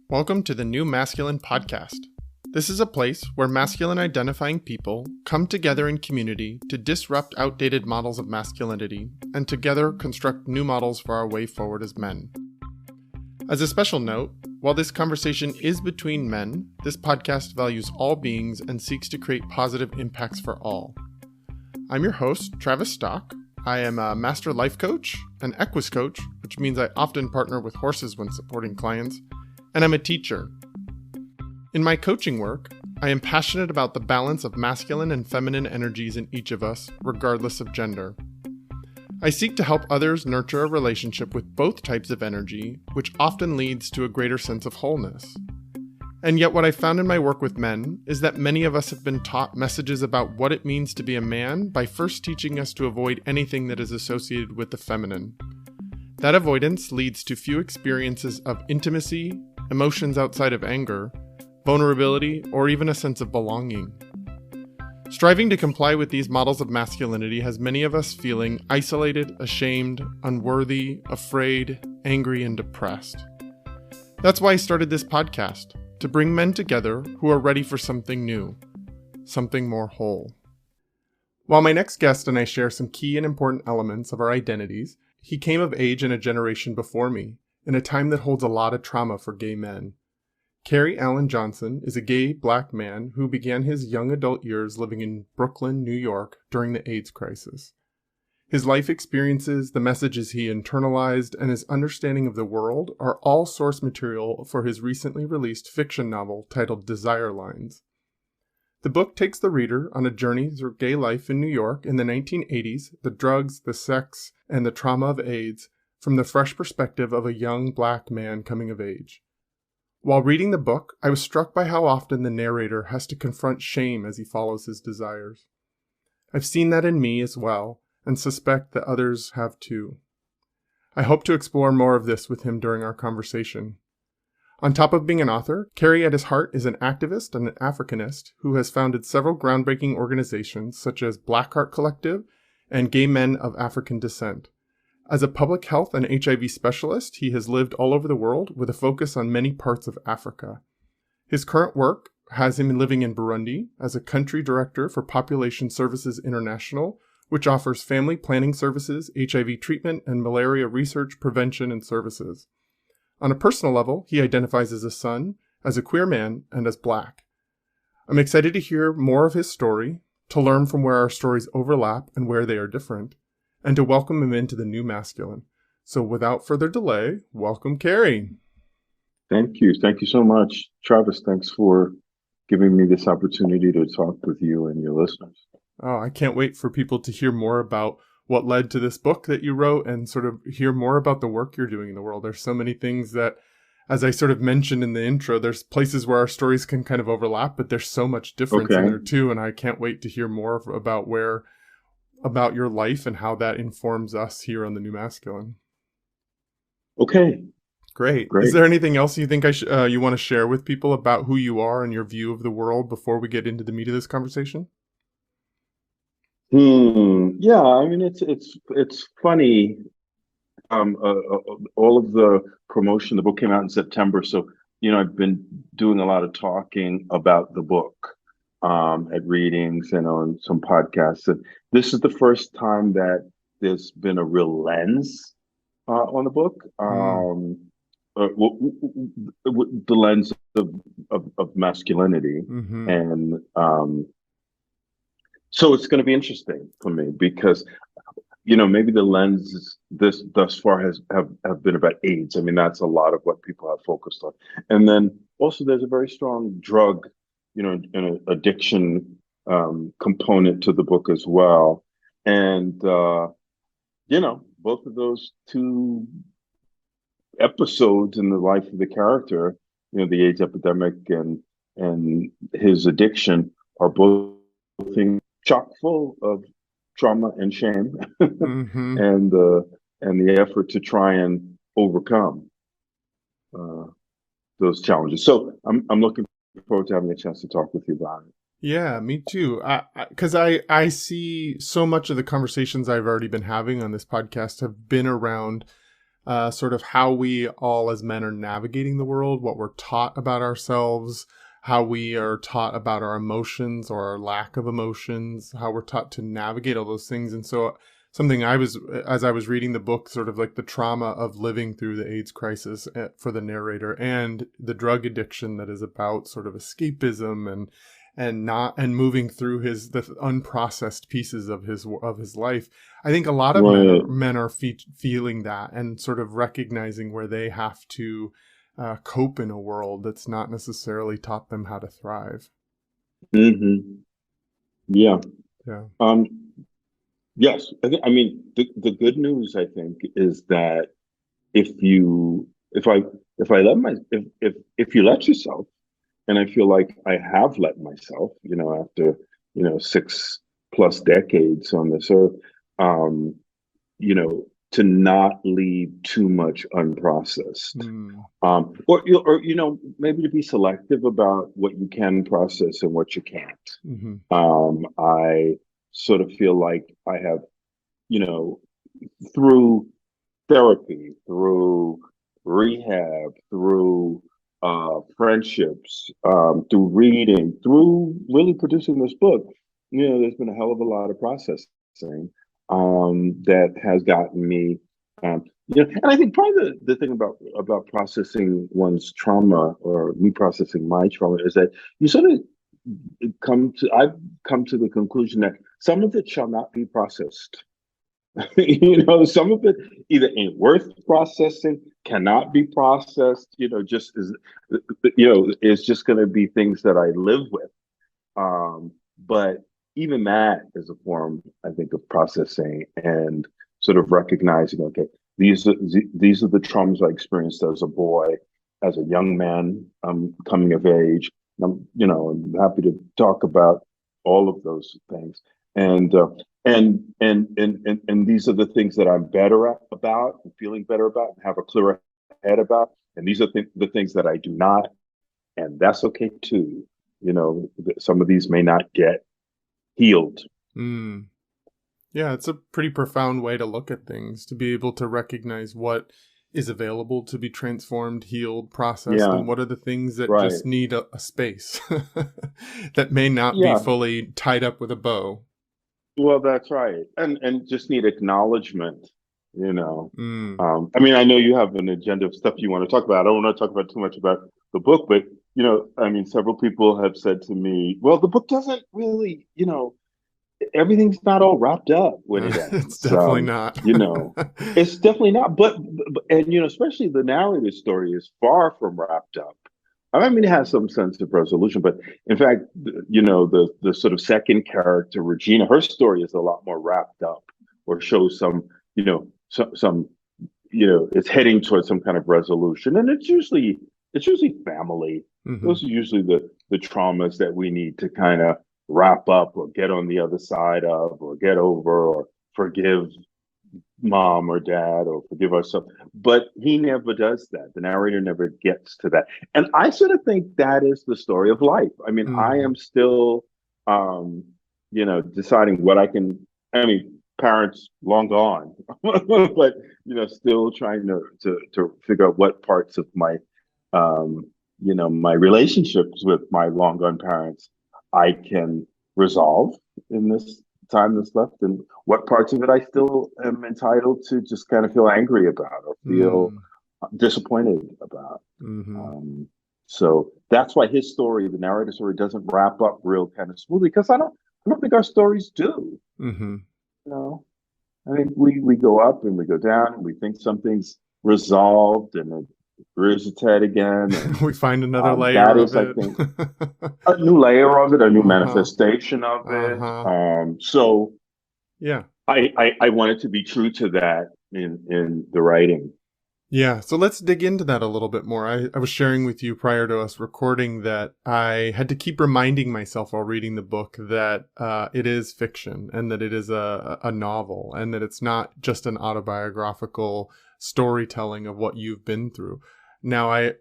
Welcome to the New Masculine Podcast. This is a place where masculine identifying people come together in community to disrupt outdated models of masculinity and together construct new models for our way forward as men. As a special note, while this conversation is between men, this podcast values all beings and seeks to create positive impacts for all. I'm your host, Travis Stock. I am a master life coach, an equus coach, which means I often partner with horses when supporting clients, and I'm a teacher. In my coaching work, I am passionate about the balance of masculine and feminine energies in each of us, regardless of gender. I seek to help others nurture a relationship with both types of energy, which often leads to a greater sense of wholeness. And yet what I found in my work with men is that many of us have been taught messages about what it means to be a man by first teaching us to avoid anything that is associated with the feminine. That avoidance leads to few experiences of intimacy, emotions outside of anger, vulnerability, or even a sense of belonging. Striving to comply with these models of masculinity has many of us feeling isolated, ashamed, unworthy, afraid, angry, and depressed. That's why I started this podcast, to bring men together who are ready for something new, something more whole. While my next guest and I share some key and important elements of our identities, he came of age in a generation before me, in a time that holds a lot of trauma for gay men. Cary Allen Johnson is a gay black man who began his young adult years living in Brooklyn, New York during the AIDS crisis. His life experiences, the messages he internalized, and his understanding of the world are all source material for his recently released fiction novel titled Desire Lines. The book takes the reader on a journey through gay life in New York in the 1980s, the drugs, the sex, and the trauma of AIDS, from the fresh perspective of a young black man coming of age. While reading the book, I was struck by how often the narrator has to confront shame as he follows his desires. I've seen that in me as well, and suspect that others have too. I hope to explore more of this with him during our conversation. On top of being an author, Cary at his heart is an activist and an Africanist who has founded several groundbreaking organizations such as Blackheart Collective and Gay Men of African Descent. As a public health and HIV specialist, he has lived all over the world with a focus on many parts of Africa. His current work has him living in Burundi as a country director for Population Services International, which offers family planning services, HIV treatment, and malaria research, prevention, and services. On a personal level, he identifies as a son, as a queer man, and as black. I'm excited to hear more of his story, to learn from where our stories overlap and where they are different, and to welcome him into the new masculine. So without further delay, welcome Cary. Thank you. Thank you so much. Travis, thanks for giving me this opportunity to talk with you and your listeners. Oh, I can't wait for people to hear more about what led to this book that you wrote and sort of hear more about the work you're doing in the world. There's so many things that, as I sort of mentioned in the intro, there's places where our stories can kind of overlap, but there's so much difference in there too. And I can't wait to hear more about your life and how that informs us here on the New Masculine. Okay. Great. Is there anything else you think you want to share with people about who you are and your view of the world before we get into the meat of this conversation? Yeah, I mean, it's funny. All of the promotion, the book came out in September. So, I've been doing a lot of talking about the book at readings and on some podcasts. And this is the first time that there's been a real lens on the book. The lens of masculinity. Mm-hmm. And so it's going to be interesting for me because, maybe the lens thus far have been about AIDS. I mean, that's a lot of what people have focused on. And then also there's a very strong drug, an addiction component to the book as well. And, both of those two episodes in the life of the character, the AIDS epidemic and his addiction are both things chock full of trauma and shame. Mm-hmm. and the effort to try and overcome those challenges. So I'm looking forward to having a chance to talk with you about it. Yeah, me too. Because I see so much of the conversations I've already been having on this podcast have been around sort of how we all as men are navigating the world, what we're taught about ourselves, how we are taught about our emotions or our lack of emotions, how we're taught to navigate all those things. And so something as I was reading the book, sort of like the trauma of living through the AIDS crisis for the narrator, and the drug addiction that is about sort of escapism and moving through the unprocessed pieces of his life. I think a lot of Right. men are feeling that and sort of recognizing where they have to cope in a world that's not necessarily taught them how to thrive. Hmm. Yeah. Yeah. Um, yes. I mean, the good news, I think, is that if you, if I, if I let my, if you let yourself, and I feel like I have let myself, after, 6+ decades on this earth, um, to not leave too much unprocessed. Mm. Or maybe to be selective about what you can process and what you can't. Mm-hmm. I sort of feel like I have, you know, through therapy, through rehab, through friendships, through reading, through really producing this book, there's been a hell of a lot of processing that has gotten me, and I think part of the thing about processing one's trauma, or me processing my trauma, is that you sort of I've come to the conclusion that some of it shall not be processed. Some of it either ain't worth processing, cannot be processed, just is, it's just going to be things that I live with. But even that is a form, I think, of processing and sort of recognizing, okay, these are the traumas I experienced as a boy, as a young man, coming of age. I'm happy to talk about all of those things. And and these are the things that I'm better at about, and feeling better about, and have a clearer head about. And these are the things that I do not, and that's okay too. Some of these may not get healed. Mm. Yeah, it's a pretty profound way to look at things, to be able to recognize what is available to be transformed, healed, processed, Yeah, and what are the things that right. just need a space that may not be Yeah, fully tied up with a bow. well, that's right. And just need acknowledgement, you know. Mm. I mean, I know you have an agenda of stuff you want to talk about. I don't want to talk about too much about the book, but I mean, several people have said to me, well, the book doesn't really, everything's not all wrapped up when it It's ends. definitely not. It's definitely not. And especially the narrative story is far from wrapped up. I mean, it has some sense of resolution, but in fact, the sort of second character, Regina, her story is a lot more wrapped up, or shows some, some, it's heading towards some kind of resolution, and it's usually family. Hmm. Those are usually the traumas that we need to kind of wrap up, or get on the other side of, or get over, or forgive mom or dad, or forgive ourselves. But he never does that. The narrator never gets to that. And I sort of think that is the story of life. I mean, I Hmm. am still, deciding what I can. I mean, parents long gone, but still trying to figure out what parts of my relationships with my long gone parents I can resolve in this time that's left, and what parts of it I still am entitled to just kind of feel angry about, or feel Mm. disappointed about. Hmm. Um, so that's why his story, the narrative story, doesn't wrap up real kind of smoothly, because I don't think our stories do. Hmm. You know, I think we go up and we go down, and we think something's resolved, and it rears its head again, and We find another that layer of is, I it. think, a new layer of it, a new Uh-huh. manifestation of it. Uh-huh. So Yeah. I wanted to be true to that in the writing. Yeah, so let's dig into that a little bit more. I was sharing with you prior to us recording that I had to keep reminding myself while reading the book that it is fiction, and that it is a novel, and that it's not just an autobiographical storytelling of what you've been through. Now, I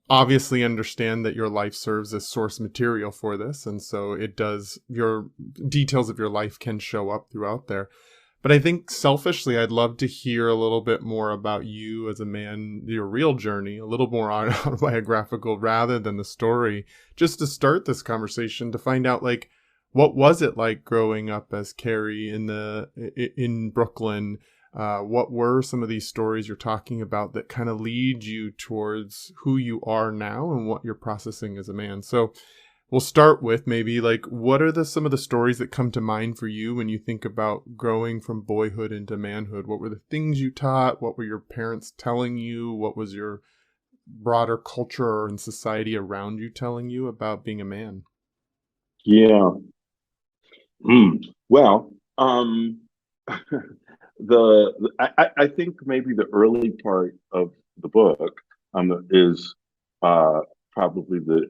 obviously understand that your life serves as source material for this, and so it does, your details of your life can show up throughout there. But I think selfishly, I'd love to hear a little bit more about you as a man, your real journey, a little more autobiographical rather than the story, just to start this conversation, to find out, like, what was it like growing up as Cary in Brooklyn? What were some of these stories you're talking about that kind of lead you towards who you are now and what you're processing as a man? So we'll start with maybe, like, what are some of the stories that come to mind for you when you think about growing from boyhood into manhood? What were the things you taught? What were your parents telling you? What was your broader culture and society around you telling you about being a man? Yeah. Well, I think maybe the early part of the book is probably the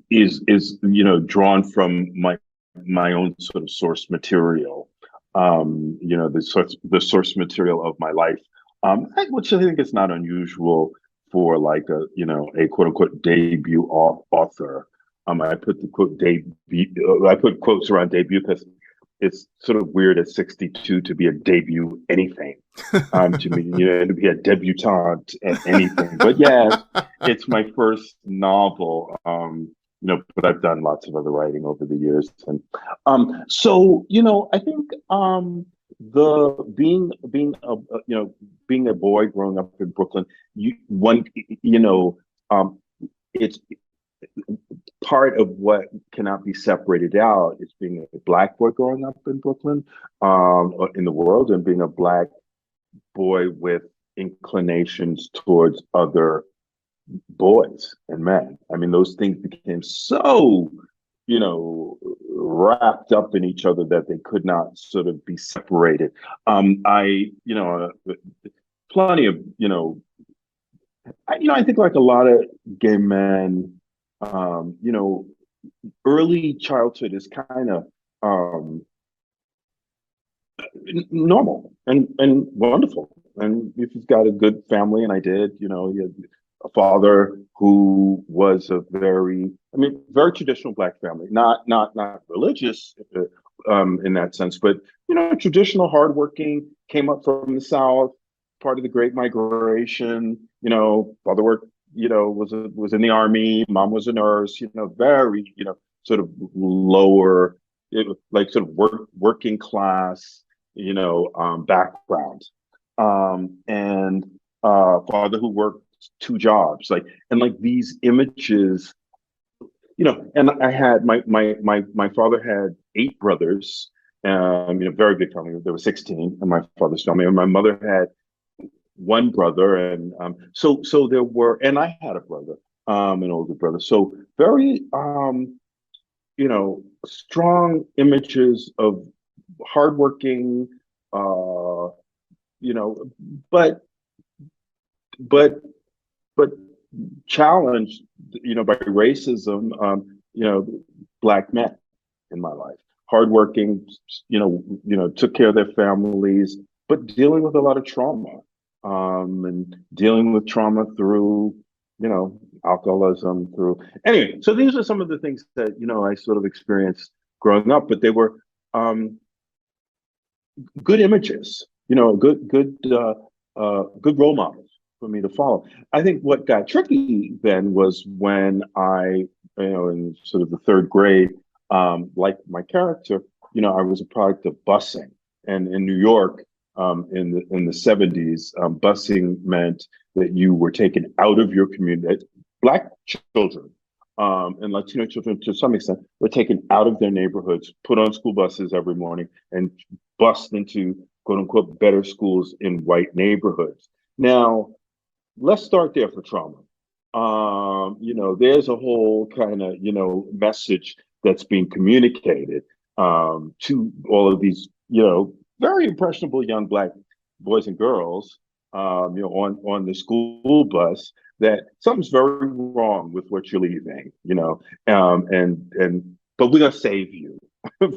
is drawn from my own sort of source material, the source material of my life, which I think is not unusual for like a quote unquote debut author. I put the quote debut. I put quotes around debut because it's sort of weird at 62 to be a debut anything. To me, to be a debutante at anything. But yeah, it's my first novel. But I've done lots of other writing over the years, and so I think the being a boy growing up in Brooklyn, it's part of what cannot be separated out is being a black boy growing up in Brooklyn, in the world, and being a black boy with inclinations towards other boys and men. I mean, those things became so, wrapped up in each other that they could not sort of be separated. Plenty of, I think like a lot of gay men, early childhood is kind of normal and wonderful. And if you've got a good family, and I did, you had a father who was very traditional black family, not religious in that sense, but traditional, hardworking, came up from the South, part of the Great Migration. Father worked, was in the army, mom was a nurse. Very, sort of lower, like sort of working class, background, and father who worked two jobs, and like these images, and I had my father had eight brothers, very big family. There were 16 in my father's family, and my mother had one brother, and so there were, and I had a brother, an older brother, so very strong images of hardworking, uh, you know, but but but challenged, by racism, black men in my life, hardworking, took care of their families, but dealing with a lot of trauma, and dealing with trauma through, alcoholism, through anyway. So these are some of the things that I sort of experienced growing up, but they were good images, good role models for me to follow. I think what got tricky then was when in sort of the third grade, like my character, I was a product of busing, and in New York, in the 70s, busing meant that you were taken out of your community. Black children, and Latino children, to some extent, were taken out of their neighborhoods, put on school buses every morning, and bused into quote unquote better schools in white neighborhoods. Now, let's start there for trauma. There's a whole kind of, message that's being communicated, to all of these, very impressionable young black boys and girls, on the school bus, that something's very wrong with what you're leaving, and but we're gonna save you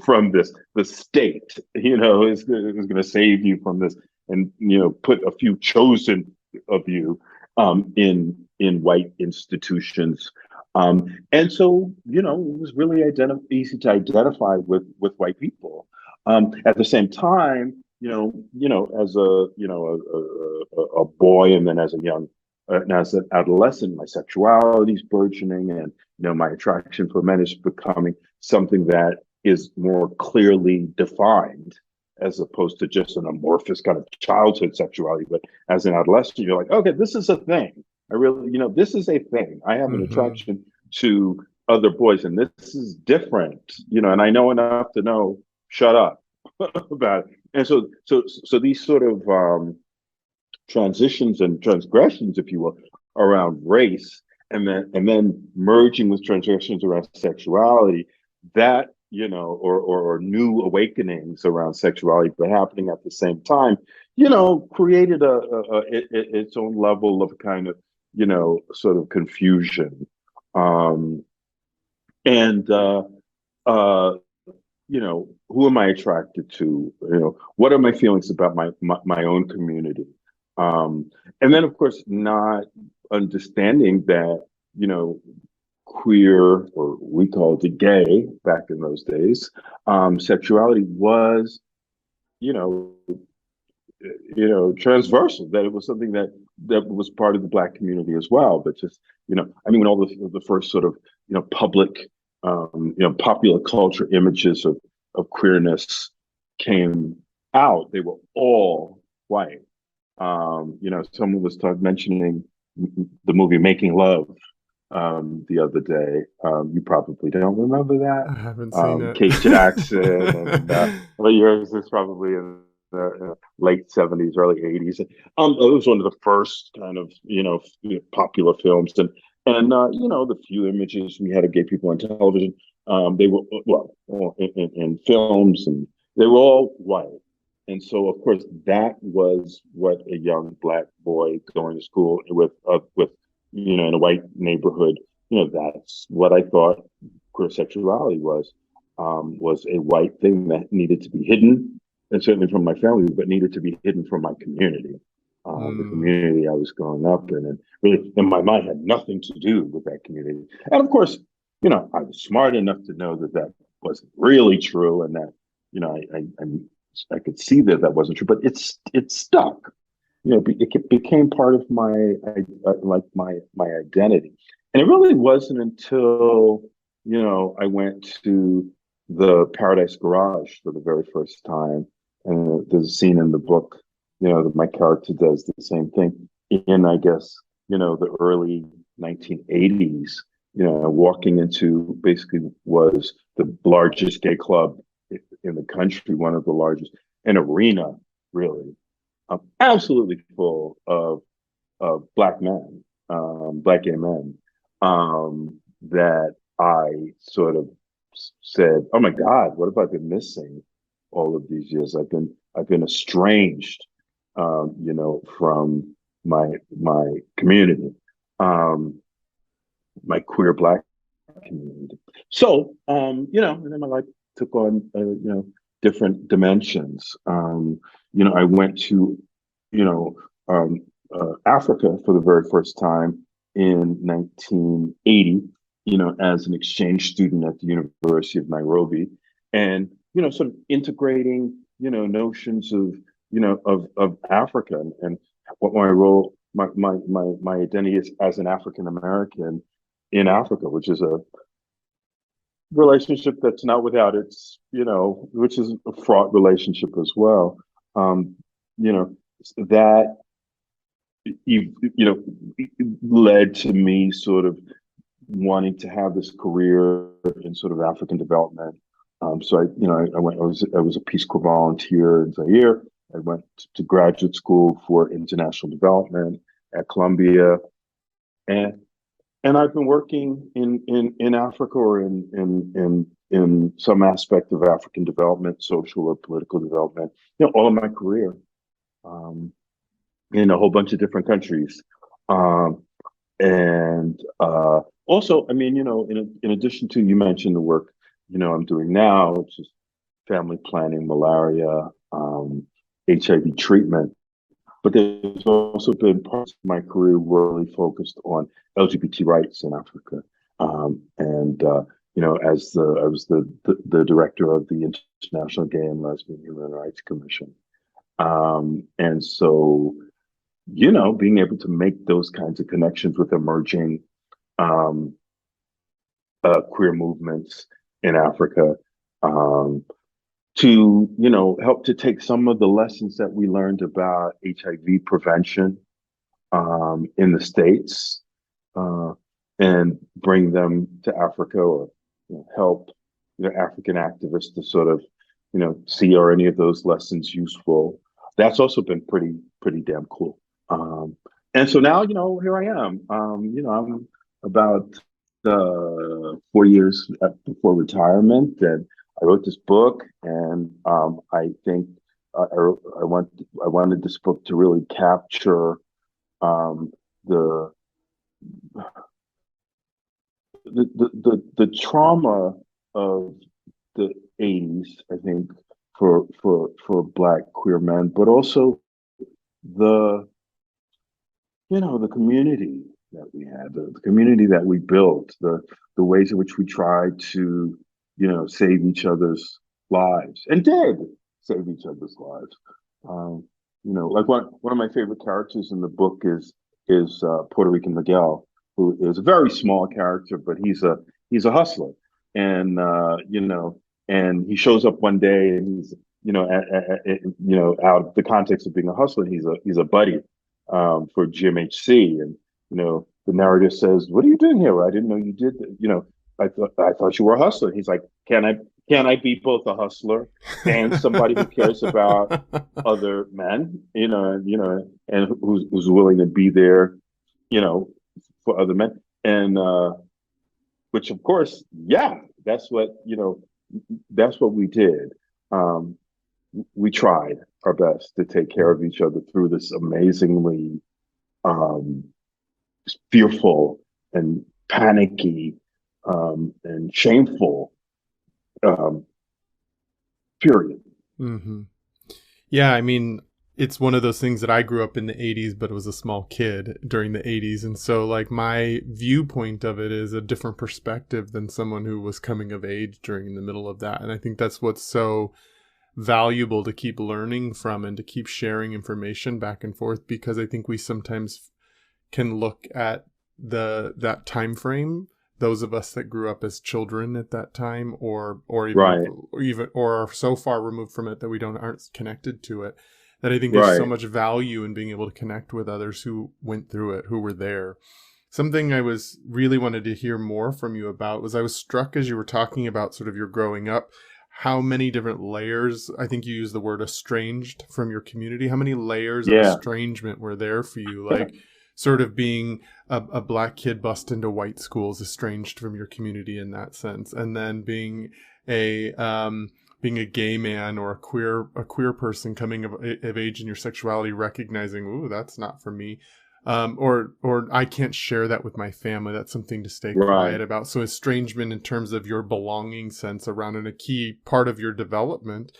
from this. The state, is gonna save you from this, and put a few chosen of you, in white institutions. And so, it was really easy to identify with white people. At the same time, as a boy, and then as a young, and as an adolescent, my sexuality is burgeoning, and my attraction for men is becoming something that is more clearly defined, as opposed to just an amorphous kind of childhood sexuality. But as an adolescent, you're like, okay, this is a thing. I really, this is a thing. I have an Mm-hmm. attraction to other boys, and this is different, and I know enough to know, shut up about it. And so these sort of transitions and transgressions, if you will, around race, and then merging with transgressions around sexuality, that or new awakenings around sexuality, but happening at the same time, created its own level of kind of sort of confusion. Um, and uh, who am I attracted to? What are my feelings about my own community? And then, of course, not understanding that, you know, queer, or we called it gay back in those days, sexuality was, you know, transversal, that it was something that was part of the Black community as well. But just, I mean, when all the first sort of, public, popular culture images of queerness came out, they were all white. Someone was mentioning the movie Making Love the other day. You probably don't remember that. I haven't seen it. Kate Jackson, and well, yours is probably in the late '70s, early '80s. It was one of the first kind of popular films, and the few images we had of gay people on television, they were, in films, and they were all white. And so, of course, that was what a young Black boy going to school with in a white neighborhood, that's what I thought queer sexuality was a white thing that needed to be hidden, and certainly from my family, but needed to be hidden from my community, the Mm. community I was growing up in, and really in my mind had nothing to do with that community. And of course, I was smart enough to know that that wasn't really true, and that I could see that that wasn't true, but it stuck. It became part of my identity. And it really wasn't until I went to the Paradise Garage for the very first time, and there's a scene in the book, that my character does the same thing in, I guess, the early 1980s. Walking into, basically, was the largest gay club in the country, one of the largest, an arena, really, absolutely full of Black men, Black gay men, that I sort of said, "Oh my God, what have I been missing all of these years? I've been estranged, from my community, um, my queer Black community." So, and then my life took on, different dimensions. I went to, you know, Africa for the very first time in 1980, as an exchange student at the University of Nairobi, and sort of integrating, notions of, of Africa, and what my role, my identity is as an African American in Africa, which is a relationship that's not without its, which is a fraught relationship as well. Um, that led to me sort of wanting to have this career in sort of African development. So I was a Peace Corps volunteer in Zaire. I went to graduate school for international development at Columbia, and I've been working in Africa, or in some aspect of African development, social or political development, all of my career, um, in a whole bunch of different countries. Um, and Also, I mean, in addition to, you mentioned the work, I'm doing now, which is family planning, malaria, HIV treatment. But there's also been parts of my career really focused on LGBT rights in Africa. And I was the director of the International Gay and Lesbian Human Rights Commission. And so, being able to make those kinds of connections with emerging um, queer movements in Africa, um, to help to take some of the lessons that we learned about HIV prevention in the States, uh, and bring them to Africa, or help African activists to sort of see, are any of those lessons useful. That's also been pretty damn cool. And so now here I am. I'm about 4 years before retirement, and I wrote this book, and I think I wanted this book to really capture um, the the trauma of the 80s, I think, for Black queer men, but also the the community that we had, the community that we built, the ways in which we tried to save each other's lives, and did save each other's lives. Um, like one of my favorite characters in the book is Puerto Rican Miguel, who is a very small character, but he's a hustler, and and he shows up one day, and he's out of the context of being a hustler, he's a buddy for GMHC, and the narrator says, "What are you doing here? I didn't know you did that. I thought you were a hustler." He's like, "Can I be both a hustler and somebody who cares about other men, and who's willing to be there, you know, for other men?" And which, of course, yeah, that's what we did. Um, we tried our best to take care of each other through this amazingly um, fearful and panicky and shameful um, period. Hmm. Yeah, I mean, it's one of those things that I grew up in the 80s, but was a small kid during the 80s. And so, like, my viewpoint of it is a different perspective than someone who was coming of age during the middle of that. And I think that's what's so valuable to keep learning from and to keep sharing information back and forth, because I think we sometimes can look at that time frame, those of us that grew up as children at that time, Right, or are so far removed from it that we don't aren't connected to it, that I think there's so right. much value in being able to connect with others who went through it, who were there. Something I was really wanted to hear more from you about was, I was struck as you were talking about sort of your growing up, how many different layers, I think you used the word estranged, from your community. How many layers of Yeah, estrangement were there for you? Like, sort of being a black kid bussed into white schools, estranged from your community in that sense, and then a being a gay man or a queer person coming of age in your sexuality, recognizing, ooh, that's not for me. Or I can't share that with my family. That's something to stay right. quiet about. So estrangement in terms of your belonging sense around, and a key part of your development.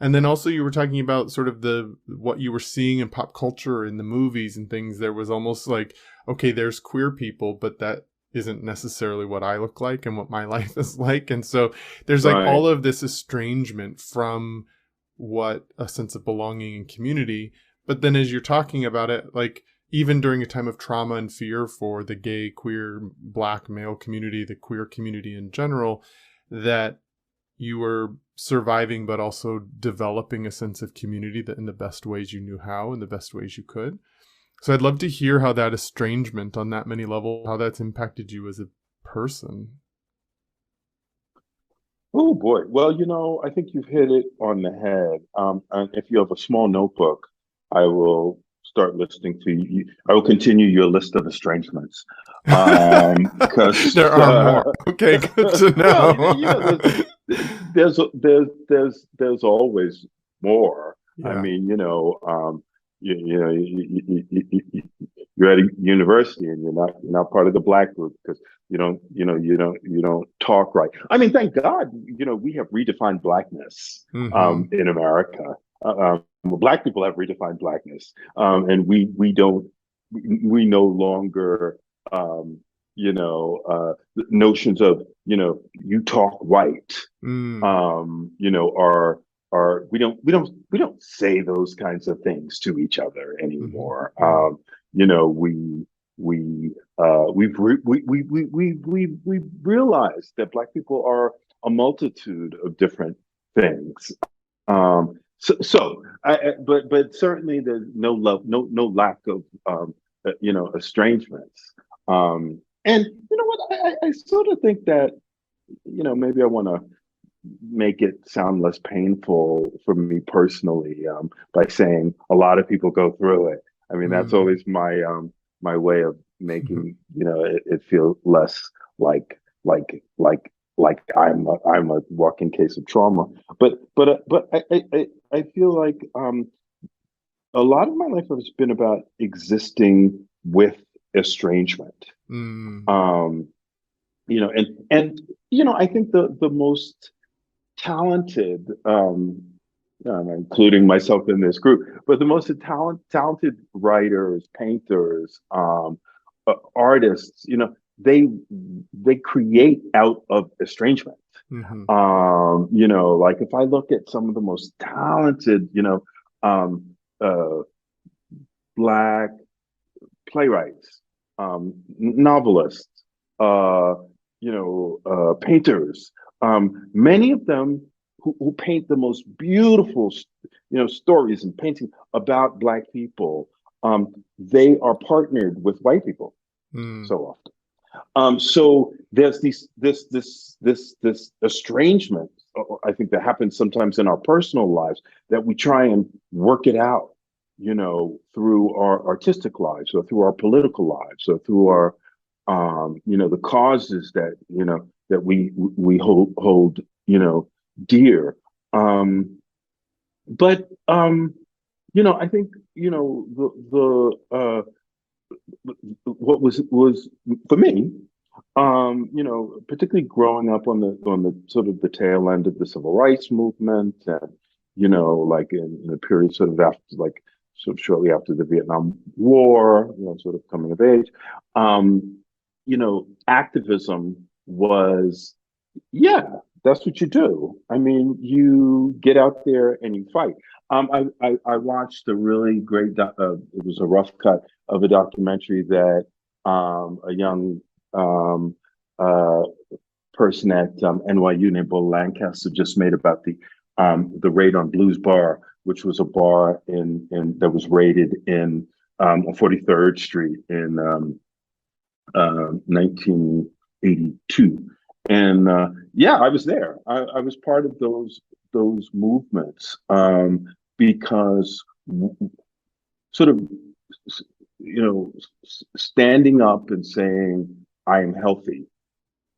And then also you were talking about sort of what you were seeing in pop culture, in the movies and things. There was almost like, okay, there's queer people, but that isn't necessarily what I look like and what my life is like. And so there's like Right. all of this estrangement from what a sense of belonging and community. But then as you're talking about it, like, even during a time of trauma and fear for the gay, queer, black male community, the queer community in general, that you were surviving, but also developing a sense of community that in the best ways you knew how, in the best ways you could. So I'd love to hear how that estrangement on that many levels, how that's impacted you as a person. Oh boy. Well, I think you've hit it on the head. And if you have a small notebook, I will start listing to you. I will continue your list of estrangements. Because There are more. Okay, good to well, know. there's always more. I Yeah. mean, you're at a university, and you're not part of the black group because you don't talk right. I mean, thank God, we have redefined blackness Hmm. in America. Black people have redefined blackness, and we no longer. notions of, you talk white, Mm. are we don't say those kinds of things to each other Mhm. anymore. Mm. You know, we we've realized that Black people are a multitude of different things. But certainly there's no love, no lack of estrangements. And you know what? I sort of think that maybe I want to make it sound less painful for me personally, by saying a lot of people go through it. I mean, that's Mm. always my way of making it feel less like like I'm a walking case of trauma. But I feel like a lot of my life has been about existing with estrangement. Mm. Um, and I think the most talented, including myself in this group, but the most talented writers, painters, artists, they create out of estrangement. Mhm. Like if I look at some of the most talented, um, uh, Black playwrights, novelists, painters. Many of them who paint the most beautiful, stories and paintings about Black people. They are partnered with white people Mm. so often. So there's this estrangement. I think that happens sometimes in our personal lives, that we try and work it out, through our artistic lives, or through our political lives, or through our, the causes that we hold, dear. Um, but I think what was for me, particularly growing up on the sort of the tail end of the civil rights movement, and like in a period sort of after, like sort of shortly after the Vietnam War, sort of coming of age, activism was, yeah, that's what you do. I mean, you get out there and you fight. I watched a really great, it was a rough cut of a documentary that a young um, uh, person at NYU named Bo Lancaster just made about the raid on Blues Bar, which was a bar in that was raided in on 43rd Street in 1982. And yeah, I was there. I was part of those movements, because sort of, standing up and saying, I am healthy,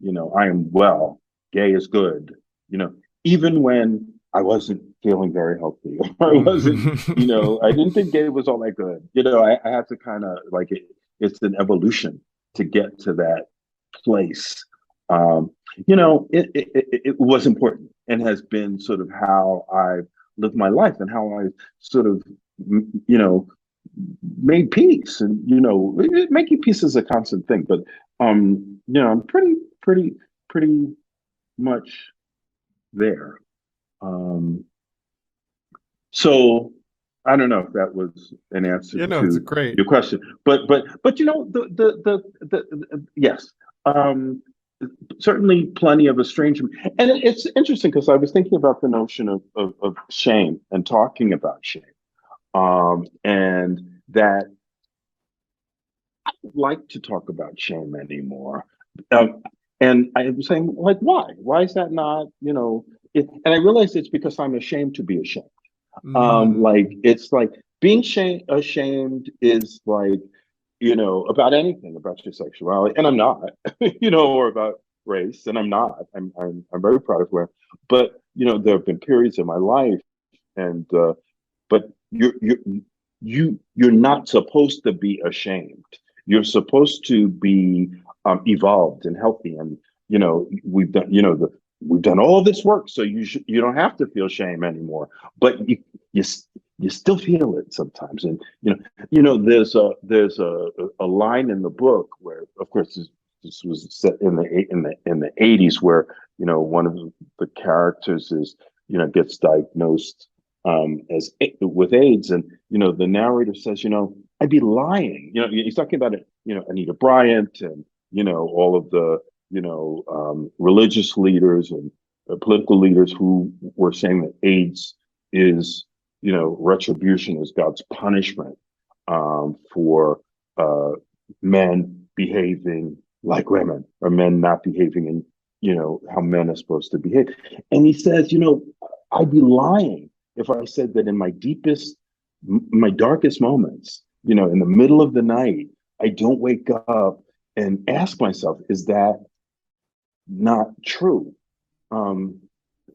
I am well, gay is good, you know, even when I wasn't feeling very healthy. I wasn't, I didn't think gay was all that good. I had to kind of like it's an evolution to get to that place. It was important, and has been sort of how I've lived my life, and how I sort of, you know, made peace. And making peace is a constant thing, but I'm pretty much there. um so I don't know if that was an answer It's to great. your question, but yes, um certainly plenty of estrangement. And it's interesting because I was thinking about the notion of shame, and talking about shame, and that like to talk about shame anymore. Um, and I was saying, like, why? Why is that not, and I realized it's because I'm ashamed to be ashamed. Like, Mm. it's like being ashamed is like, about anything about your sexuality, and I'm not, or about race, and I'm not. I'm very proud of where, but there have been periods in my life, and but you're not supposed to be ashamed. You're supposed to be evolved and healthy. And we've done all this work, so you don't have to feel shame anymore. But you you still feel it sometimes. And there's a line in the book where, of course, this was set in the 80s, where one of the characters is gets diagnosed as with AIDS, and the narrator says, I'd be lying. He's talking about it. Anita Bryant and all of the religious leaders and political leaders who were saying that AIDS is retribution, is God's punishment for men behaving like women, or men not behaving in how men are supposed to behave. And he says, I'd be lying if I said that in my darkest moments, in the middle of the night, I don't wake up and ask myself, is that not true? And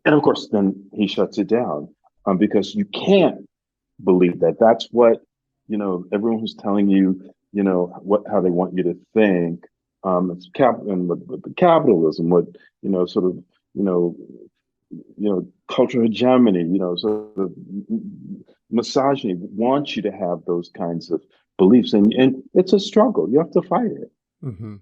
of course, then he shuts it down, because you can't believe that. That's what everyone who's telling you, how they want you to think. It's and with capitalism, what sort of cultural hegemony, sort of misogyny wants you to have those kinds of beliefs, and it's a struggle. You have to fight it. Mm-hmm.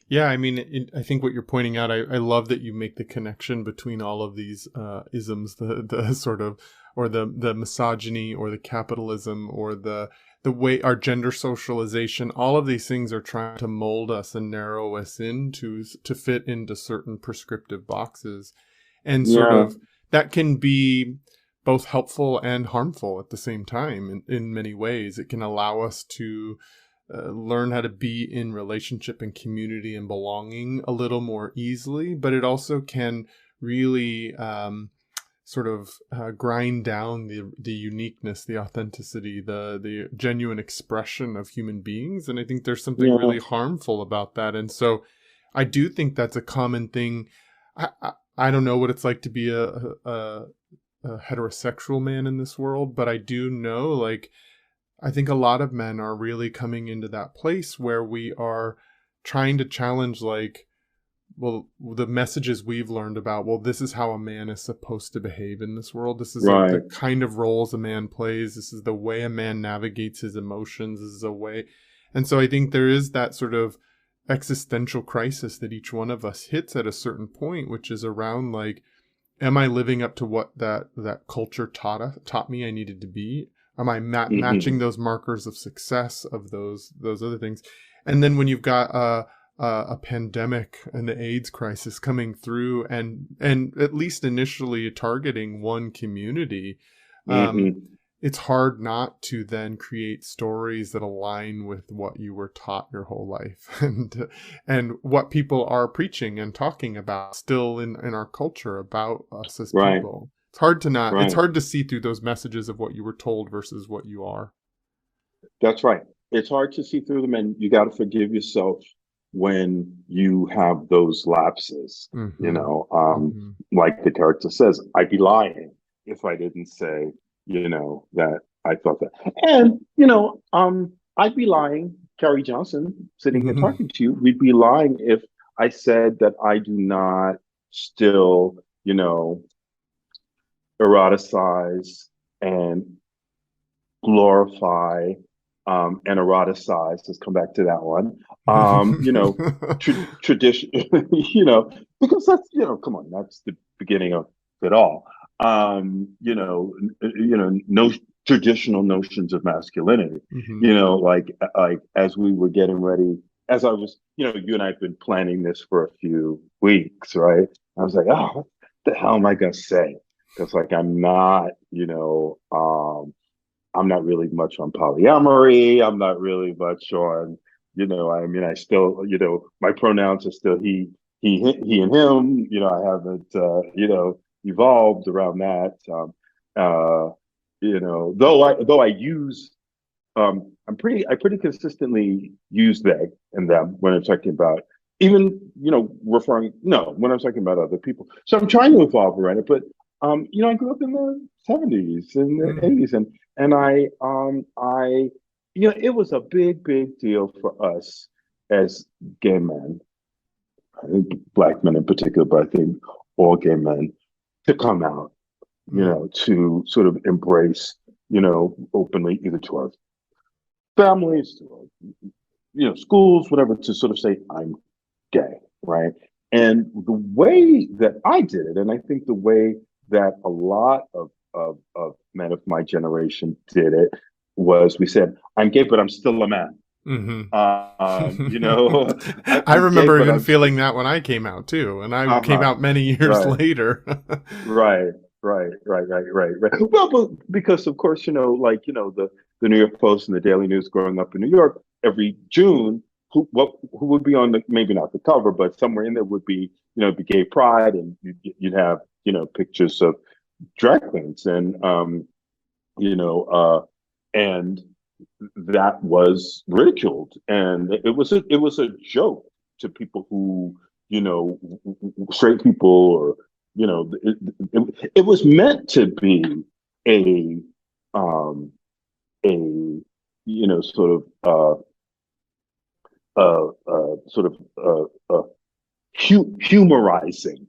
Yeah, I mean, I think what you're pointing out, I love that you make the connection between all of these isms, the sort of, or the misogyny, or the capitalism, or the way our gender socialization. All of these things are trying to mold us and narrow us to fit into certain prescriptive boxes, and sort of that can be both helpful and harmful at the same time. In many ways, it can allow us to learn how to be in relationship and community and belonging a little more easily, but it also can really sort of grind down the uniqueness, the authenticity, the genuine expression of human beings. And I think there's something really harmful about that. And so I do think that's a common thing. I don't know what it's like to be a heterosexual man in this world, but I do know, like, I think a lot of men are really coming into that place where we are trying to challenge, like, well, the messages we've learned about, well, this is how a man is supposed to behave in this world. This is like the kind of roles a man plays. This is the way a man navigates his emotions. This is a way. And so I think there is that sort of existential crisis that each one of us hits at a certain point, which is around, like, am I living up to what that culture taught me I needed to be? Am I matching those markers of success, of those other things? And then when you've got a pandemic and the AIDS crisis coming through, and at least initially targeting one community, it's hard not to then create stories that align with what you were taught your whole life, and what people are preaching and talking about still in our culture about us as people. It's hard to not. It's hard to see through those messages of what you were told versus what you are. That's right. It's hard to see through them, and you got to forgive yourself when you have those lapses. Like the character says, I'd be lying if I didn't say, that I thought that. And I'd be lying, Cary Johnson, sitting here talking to you. We'd be lying if I said that I do not still, eroticize and glorify and eroticize. Let's come back to that one. Tradition, because that's, come on, that's the beginning of it all. No traditional notions of masculinity. Like as we were getting ready, as I was, you and I have been planning this for a few weeks, right? I was like, oh, what the hell am I gonna say? Because, like, I'm not, I'm not really much on polyamory. I'm not really much on, I still, my pronouns are still he, and him. I haven't, evolved around that. Though I use, I pretty consistently use they and them when I'm talking about, even, when I'm talking about other people. So I'm trying to evolve around it, but I grew up in the 70s and the 80s, and I it was a big deal for us as gay men, I think Black men in particular, but I think all gay men, to come out, to sort of embrace, openly, either to our families, to our, schools, whatever, to sort of say, I'm gay, right? And the way that I did it, and I think the way that a lot of men of my generation did it, was we said, I'm gay, but I'm still a man. Mm-hmm. You know, I I'm gay, remember but even I'm still, feeling that when I came out too, and I came uh-huh, out many years right. later. Right, right. Well, but because of course, the New York Post and the Daily News growing up in New York, every June, who would be on the, maybe not the cover, but somewhere in there would be, the gay pride, and you'd have, pictures of drag queens, you know, and that was ridiculed, and it was a joke to people who, straight people, or it was meant to be a um a sort of sort of humorizing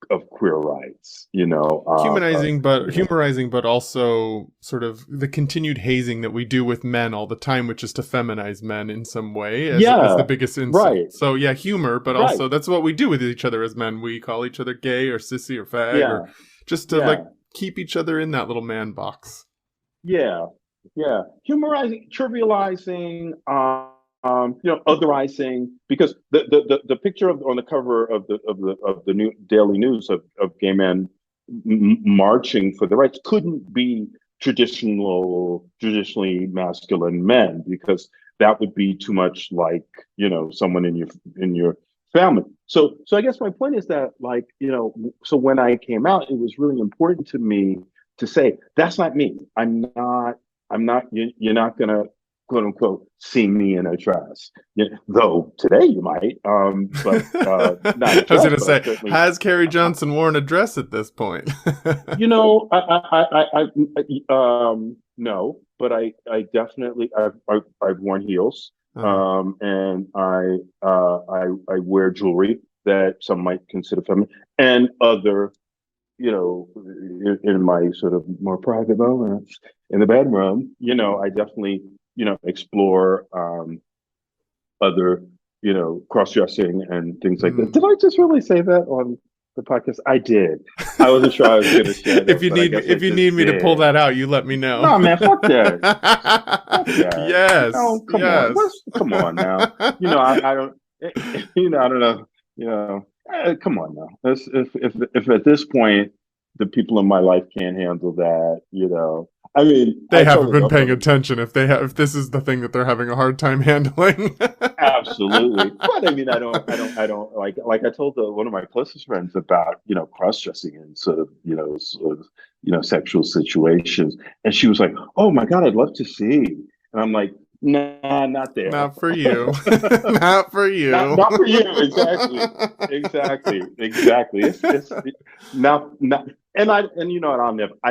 of queer rights, Humorizing, but also sort of the continued hazing that we do with men all the time, which is to feminize men in some way as the yeah, biggest insult. right, So yeah, humor, but right, also that's what we do with each other as men. We call each other gay or sissy or fag, or yeah, just to like yeah. keep each other in that little man box. Yeah, yeah. Humorizing, trivializing, otherizing, because the picture on the cover of the new Daily News of gay men marching for the rights couldn't be traditionally masculine men, because that would be too much like, someone in your family. So I guess my point is that, like, so when I came out, it was really important to me to say, that's not me. I'm not, you're not gonna, quote unquote, see me in a dress. Yeah, though today you might, but not a I was dress, gonna but I say, certainly, has Cary Johnson worn a dress at this point? no, but I definitely, I've worn heels, uh, and I wear jewelry that some might consider feminine, and other, in my sort of more private moments in the bedroom, I definitely, explore other, cross-dressing and things like that. hmm. Did I just really say that on the podcast? I did. I wasn't sure I was going to share If that, you but I need me, guess I if you just need me to pull did. that out, you let me know. No, man, fuck that. Fuck that. Yes, No, come on. yes. Come on now. I don't, I don't know, come on now. If at this point the people in my life can't handle that, I mean, They I haven't told a been paying girlfriend, attention if this is the thing that they're having a hard time handling. absolutely. But I mean, I don't like I told one of my closest friends about, cross-dressing and sexual situations. And she was like, "Oh my God, I'd love to see." And I'm like, "Nah, not there." Not for you. Not for you. Not for you. Exactly. It's not, and I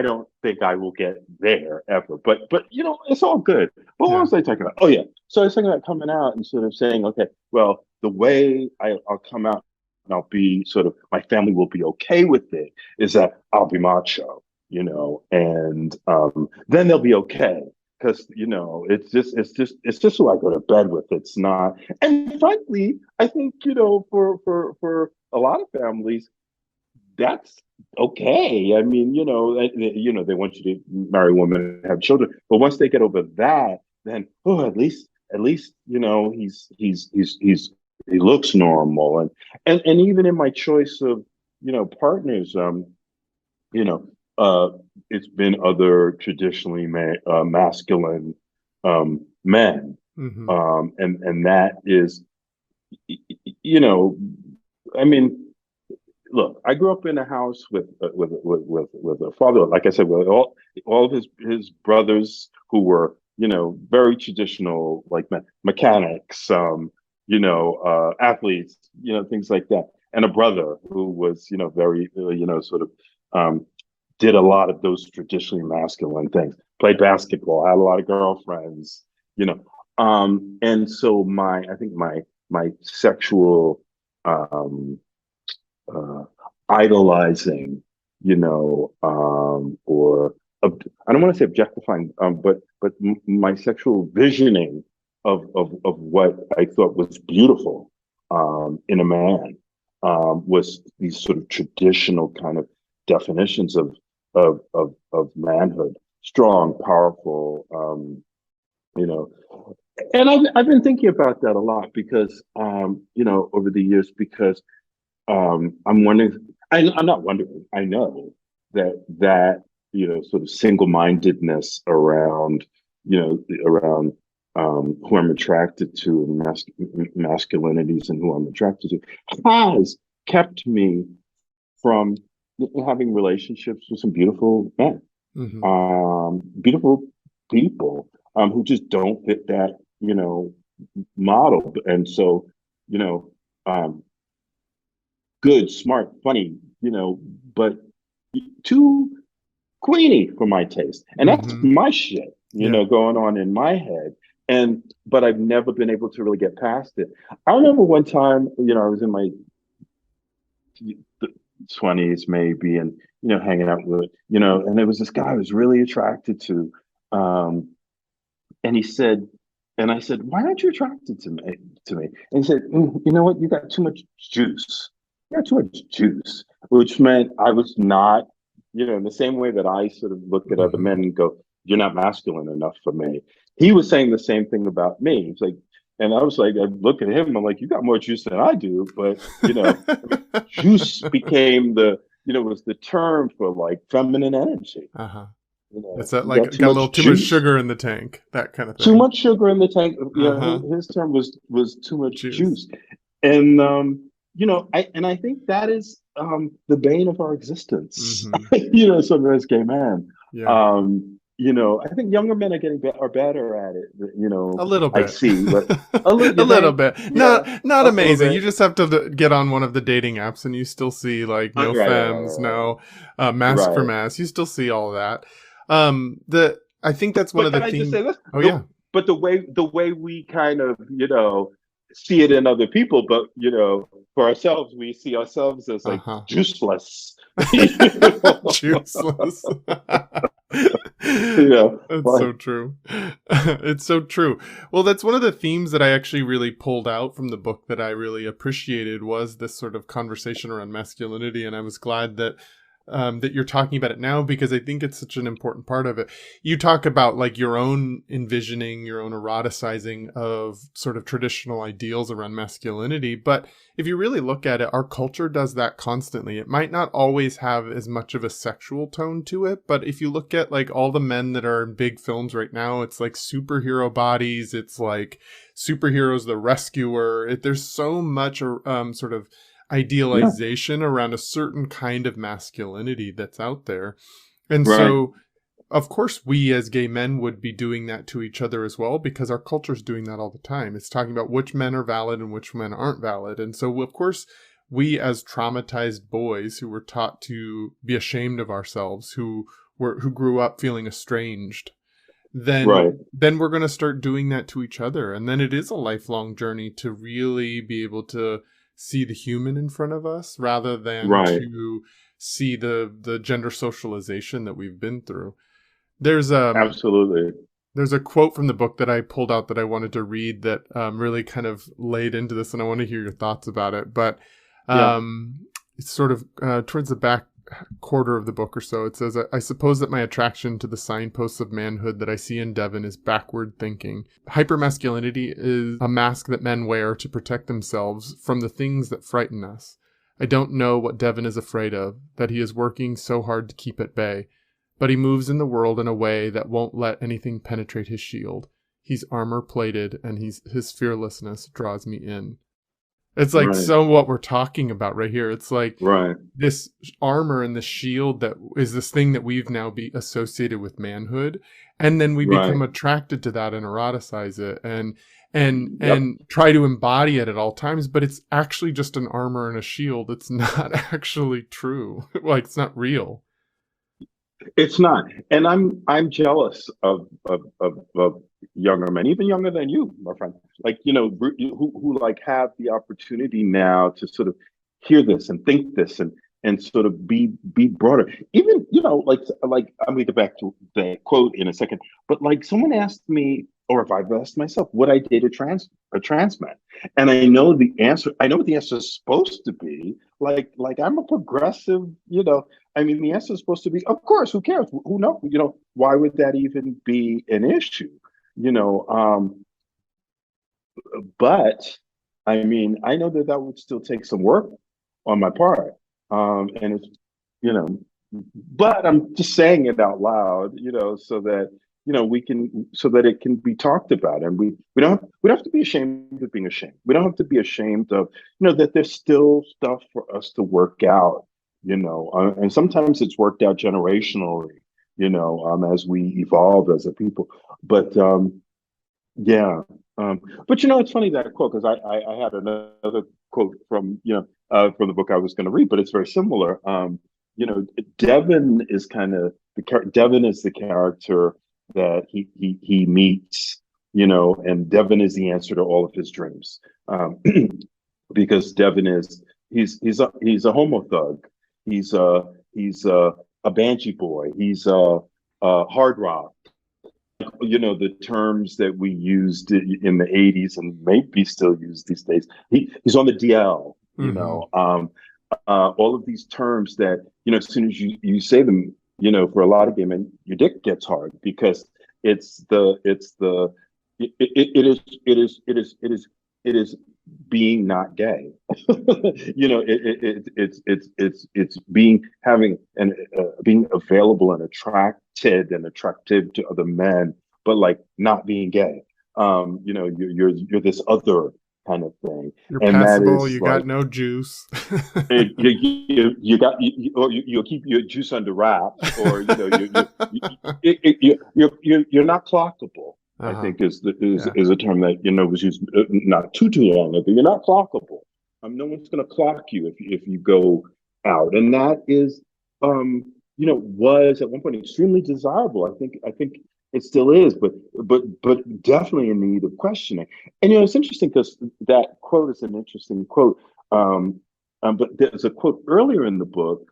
don't think I will get there ever. But it's all good. But what Yeah. was I talking about? Oh yeah. So I was talking about coming out and sort of saying, okay, well, the way I'll come out and I'll be sort of, my family will be okay with it, is that I'll be macho, and then they'll be okay. Because it's just who I go to bed with. It's not, and frankly, I think, for a lot of families, that's okay. I mean, they want you to marry a woman and have children, but once they get over that, then, oh, at least, he looks normal, and even in my choice of, partners, you know, it's been other traditionally masculine, men, Hmm. and that is, you know, I mean, look, I grew up in a house with a father, like I said, with all of his brothers, who were, very traditional, like mechanics, athletes, things like that, and a brother who was, very, sort of, um, did a lot of those traditionally masculine things. Played basketball, had a lot of girlfriends, and so I think my sexual, um, uh, idolizing, or I don't want to say objectifying, but my sexual visioning of what I thought was beautiful in a man, was these sort of traditional kind of definitions of manhood: strong, powerful, you know. And I've been thinking about that a lot because, over the years, because I'm wondering. I'm not wondering. I know that sort of single-mindedness around around who I'm attracted to, and masculinities, and who I'm attracted to, has kept me from having relationships with some beautiful men, Hmm. beautiful people, who just don't fit that model. And so, you know, um, good, smart, funny, but too queenie for my taste. And that's Hmm. my shit, Yeah. going on in my head. But I've never been able to really get past it. I remember one time, I was in my 20s maybe, and, hanging out with, and there was this guy I was really attracted to. Um, and he said, and I said, "Why aren't you attracted to me?" And he said, "You know what? You got too much juice. You got too much juice," which meant I was not, in the same way that I sort of look at other Hmm. men and go, "You're not masculine enough for me." He was saying the same thing about me. It's like, and I was like, I look at him, I'm like, "You got more juice than I do," but I mean, juice became was the term for like feminine energy. Uh-huh. It's that You got like too got a little much too much juice. sugar in the tank, that kind of Too thing. much sugar in the tank. Uh-huh. His term was too much Juice. juice. And I think that is the bane of our existence. Hmm. Sort of as gay men. Yeah. I think younger men are better at it. A little I bit. see, but a little, A you little think? bit. Yeah, Not a little amazing. You bit. just have to get on one of the dating apps and you still see like no Right, right, femmes, right, no mask for right. mass. You still see all that. The I think that's one But of the can I just themes. say this? Oh yeah. But the way we kind of see it in other people, but for ourselves, we see ourselves as like Uh-huh. juiceless. you know? Juiceless. you know, That's like so true. It's so true. Well, that's one of the themes that I actually really pulled out from the book that I really appreciated was this sort of conversation around masculinity, and I was glad that that you're talking about it now because I think it's such an important part of it. You talk about like your own envisioning, your own eroticizing of sort of traditional ideals around masculinity, but if you really look at it, our culture does that constantly. It might not always have as much of a sexual tone to it, but if you look at like all the men that are in big films right now, it's like superhero bodies, it's like superheroes, the rescuer. There's so much sort of yeah, idealization around a certain kind of masculinity that's out there. And right, so of course, we as gay men would be doing that to each other as well because our culture's doing that all the time. It's talking about which men are valid and which men aren't valid. And so, of course, we as traumatized boys who were taught to be ashamed of ourselves, who grew up feeling estranged, then right, then we're going to start doing that to each other. And then it is a lifelong journey to really be able to see the human in front of us rather than right. to see the gender socialization that we've been through. There's Absolutely. there's a quote from the book that I pulled out that I wanted to read that really kind of laid into this, and I want to hear your thoughts about it. But Yeah. it's sort of towards the back quarter of the book or so. It says, "I suppose that my attraction to the signposts of manhood that I see in Devon is backward thinking. Hypermasculinity is a mask that men wear to protect themselves from the things that frighten us. I don't know what Devon is afraid of, that he is working so hard to keep at bay. But he moves in the world in a way that won't let anything penetrate his shield. He's armor plated, and his fearlessness draws me in." It's like Right, so what we're talking about right here. It's like right, this armor and this shield that is this thing that we've now be associated with manhood, and then we right. become attracted to that and eroticize it and Yep. and try to embody it at all times. But it's actually just an armor and a shield. It's not actually true. Like it's not real. It's not, and I'm jealous of younger men, even younger than you, my friend. Like who like have the opportunity now to sort of hear this and think this and sort of be broader. Even like I'm gonna get back to the quote in a second, but like someone asked me. or if I've asked myself, would I date a trans man? And I know the answer. I know what the answer is supposed to be. Like I'm a progressive, I mean, the answer is supposed to be, of course. Who cares? Who knows? Why would that even be an issue? You know, but I mean, I know that that would still take some work on my part. And it's, you know, but I'm just saying it out loud, so that, so that it can be talked about. And we don't have to be ashamed of being ashamed. We don't have to be ashamed of, that there's still stuff for us to work out, and sometimes it's worked out generationally, as we evolve as a people. But, yeah. But it's funny that quote because I had another quote from the book I was going to read, but it's very similar. You know, Devin is kind of Devin is the character that he meets, and Devin is the answer to all of his dreams. Because Devin is he's a homo thug. He's a Banshee boy. He's a hard rock, the terms that we used in the 80s and maybe still used these days. He's on the DL, Mm-hmm. all of these terms that, as soon as you say them, for a lot of gay men, your dick gets hard because it is being not gay. It's being available and attractive to other men, but like not being gay. You're this other kind of thing, You're and that passable. is You like got no juice. you'll keep your juice under wraps, or you're not clockable. I Uh-huh. think is the Yeah. is a term that was used not too long ago. You're not clockable. No one's going to clock you if you go out, and that is was at one point extremely desirable. I think it still is, but definitely in need of questioning. And it's interesting because that quote is an interesting quote. But there's a quote earlier in the book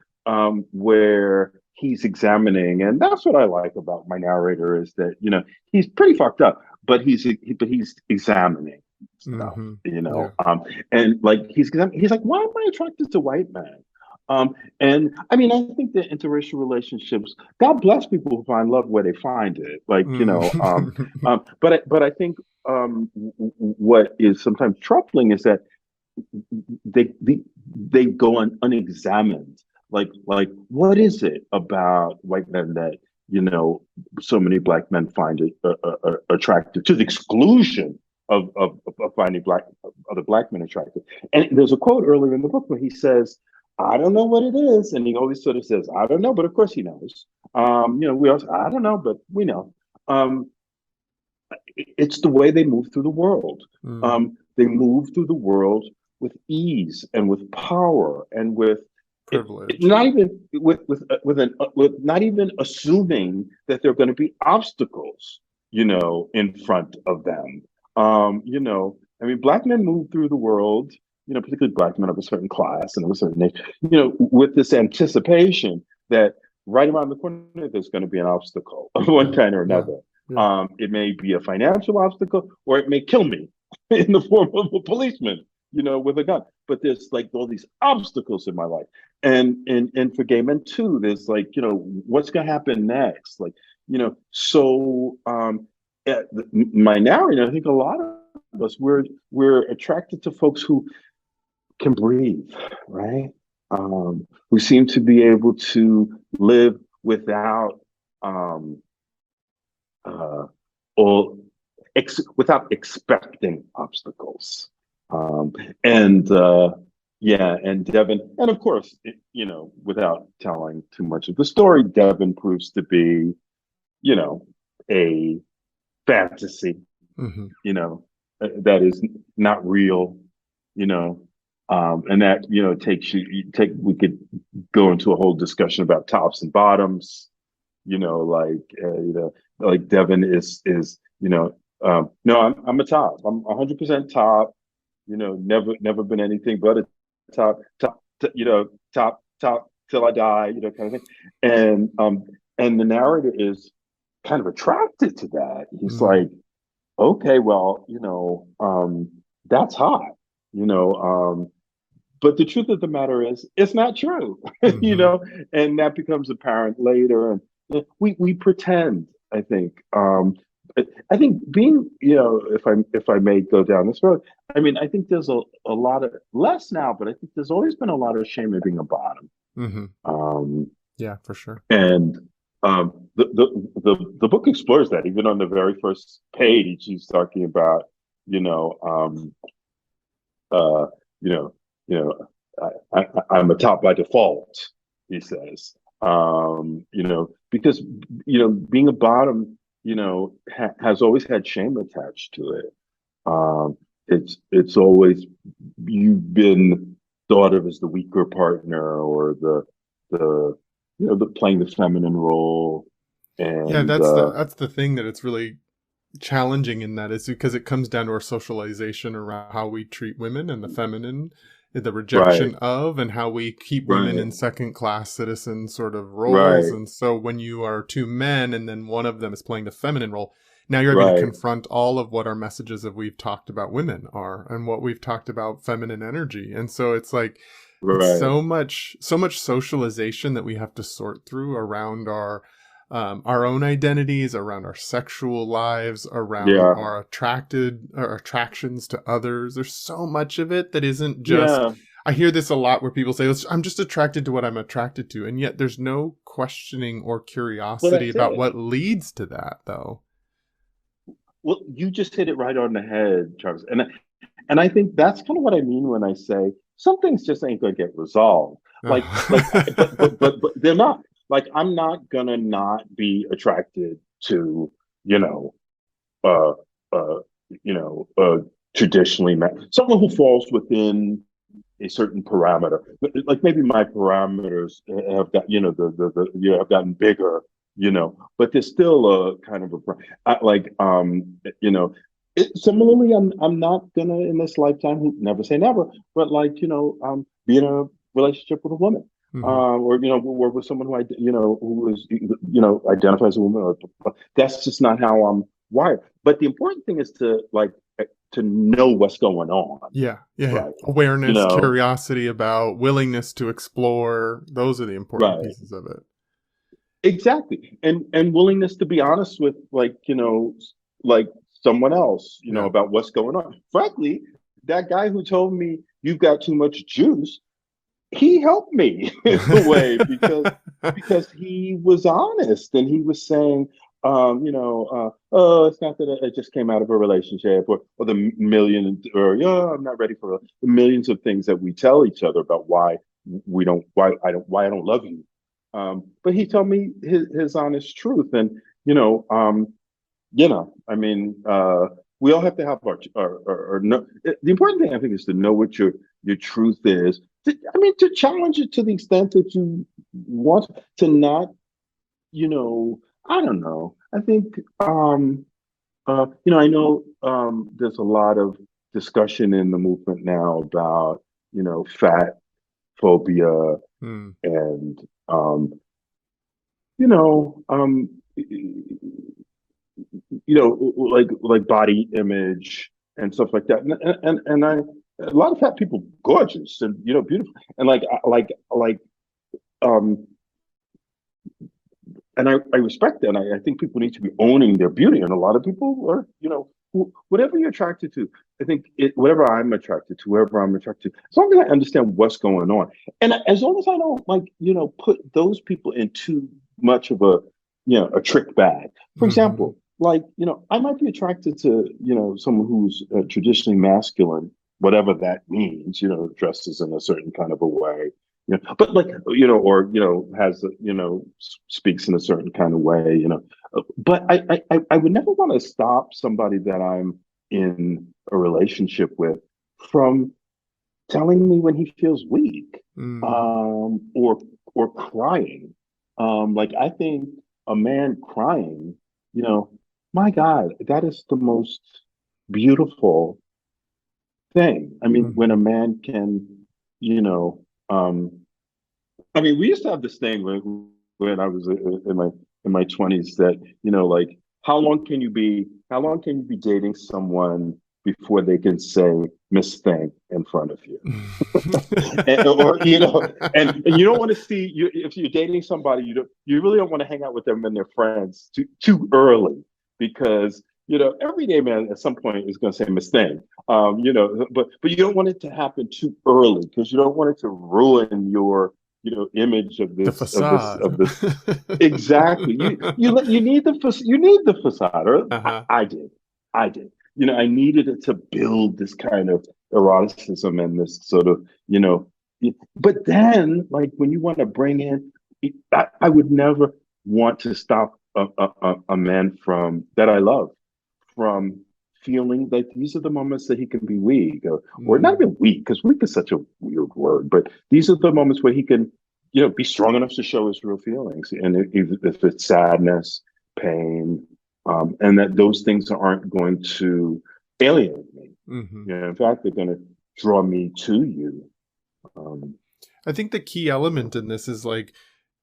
where he's examining, and that's what I like about my narrator is that he's pretty fucked up, but he's examining stuff, Mm-hmm. Yeah. and like he's like, why am I attracted to white men? And I mean, I think that interracial relationships, God bless people who find love where they find it, like Mm-hmm. but I think what is sometimes troubling is that they go unexamined. Like what is it about white men that so many black men find it attractive to the exclusion of finding other black men attractive? And there's a quote earlier in the book where he says, "I don't know what it is," and he always sort of says, "I don't know," but of course he knows. We also, I don't know, but we know. Um, it's the way they move through the world. Mm. They move through the world with ease and with power and with Privilege. not even with not even assuming that there are going to be obstacles, in front of them. I mean, black men move through the world, particularly black men of a certain class and of a certain age, with this anticipation that right around the corner there's going to be an obstacle of one Yeah. kind or Yeah. another. Yeah. It may be a financial obstacle, or it may kill me in the form of a policeman, with a gun. But there's like all these obstacles in my life, and for gay men too. There's like, what's gonna happen next? Like, so my narrator, I think a lot of us we're attracted to folks who can breathe, right? Who seem to be able to live without um, uh, or without expecting obstacles. Um, and yeah, and Devin, and of course, without telling too much of the story, Devin proves to be, a fantasy, Mm-hmm. that is not real, you know, and that takes we could go into a whole discussion about tops and bottoms, like Devin is no, I'm a top. I'm 100% top. Never been anything but a top till I die, kind of thing. And the narrator is kind of attracted to that. He's Mm. like, okay, well, that's hot, you know, but the truth of the matter is, it's not true, you Hmm. know, and that becomes apparent later. And we pretend, I think. I think being, if I may go down this road, I mean, I think there's a lot of less now, but I think there's always been a lot of shame in being a bottom. Hmm. Um, Yeah, for sure. and the book explores that. Even on the very first page, he's talking about, you know, uh, you know, you know, I'm a top by default, he says. Because being a bottom, has always had shame attached to it. It's always you've been thought of as the weaker partner or the the playing the feminine role, Yeah, and that's the thing that it's really challenging in that is because it comes down to our socialization around how we treat women and the feminine, the right, rejection of, and how we keep women right, in second class citizen sort of roles. right, And so when you are two men and then one of them is playing the feminine role, now you're going to right, confront all of what our messages that we've talked about women are and what we've talked about feminine energy. And so it's like, it's right, so much socialization that we have to sort through around our own identities, around our sexual lives, around yeah, our attractions to others. There's so much of it that isn't just. yeah. I hear this a lot where people say, "I'm just attracted to what I'm attracted to," and yet there's no questioning or Well, curiosity that's about it. what leads to that, though. Well, you just hit it right on the head, Travis. And I think that's kind of what I mean when I say some things just ain't gonna get resolved. But they're not. Like I'm not gonna not be attracted to, you know, uh, uh, you know, traditionally someone who falls within a certain parameter. Like maybe my parameters have got, have gotten bigger, but there's still a kind of like, similarly, I'm not gonna in this lifetime, never say never, but like, be in a relationship with a woman. Hmm. Or work with someone who is identifies as a woman, or that's just not how I'm wired. But the important thing is to know what's going on, Yeah, yeah. right? You Awareness, know, curiosity about, willingness to explore. Those are the important right. pieces of it. Exactly. And willingness to be honest with like someone else, Yeah. about what's going on. Frankly, that guy who told me you've got too much juice, he helped me in a way because he was honest and he was saying, oh, it's not that I just came out of a relationship, or the million, or yeah, I'm not ready for the millions of things that we tell each other about why I don't love you. But he told me his honest truth, and I mean, we all have to have our no. The important thing I think is to know what your truth is. To challenge it to the extent that you want to not, I don't know. I think, I know there's a lot of discussion in the movement now about, fat phobia Hmm. and, you know, um, like body image and stuff like that. And a lot of fat people gorgeous and beautiful and um and I respect that. And I think people need to be owning their beauty, and a lot of people are, whatever you're attracted to. I think whatever I'm attracted to, wherever I'm attracted to, as long as I understand what's going on, and as long as I don't put those people in too much of a trick bag. For Hmm. example, like I might be attracted to someone who's traditionally masculine, whatever that means, dresses in a certain kind of a way, but like or has speaks in a certain kind of way, But I would never want to stop somebody that I'm in a relationship with from telling me when he feels weak, Hmm. or crying. Like I think a man crying, you know, my God, that is the most beautiful thing. I mean, when a Hmm. man can, you know, I mean, we used to have this thing when I was in my 20s that, like how long can you be dating someone before they can say Miss Thing in front of you? Or and you don't want to see you if you're dating somebody, you really don't want to hang out with them and their friends too early, because everyday man at some point is going to say Miss Thing. But you don't want it to happen too early, because you don't want it to ruin your image of The of facade. this. Exactly. You need the facade. Or Uh-huh. I did. I did. I needed it to build this kind of eroticism and this sort of, but then, like, when you want to bring in, I would never want to stop a man from that I love from feeling like these are the moments that he can be weak, or not Mm. even weak, because weak is such a weird word, but these are the moments where he can, be strong enough to show his real feelings. And if it's sadness, pain, and that those things aren't going to alienate me. Hmm. In fact, they're going to draw me to you. Um, I think the key element in this is like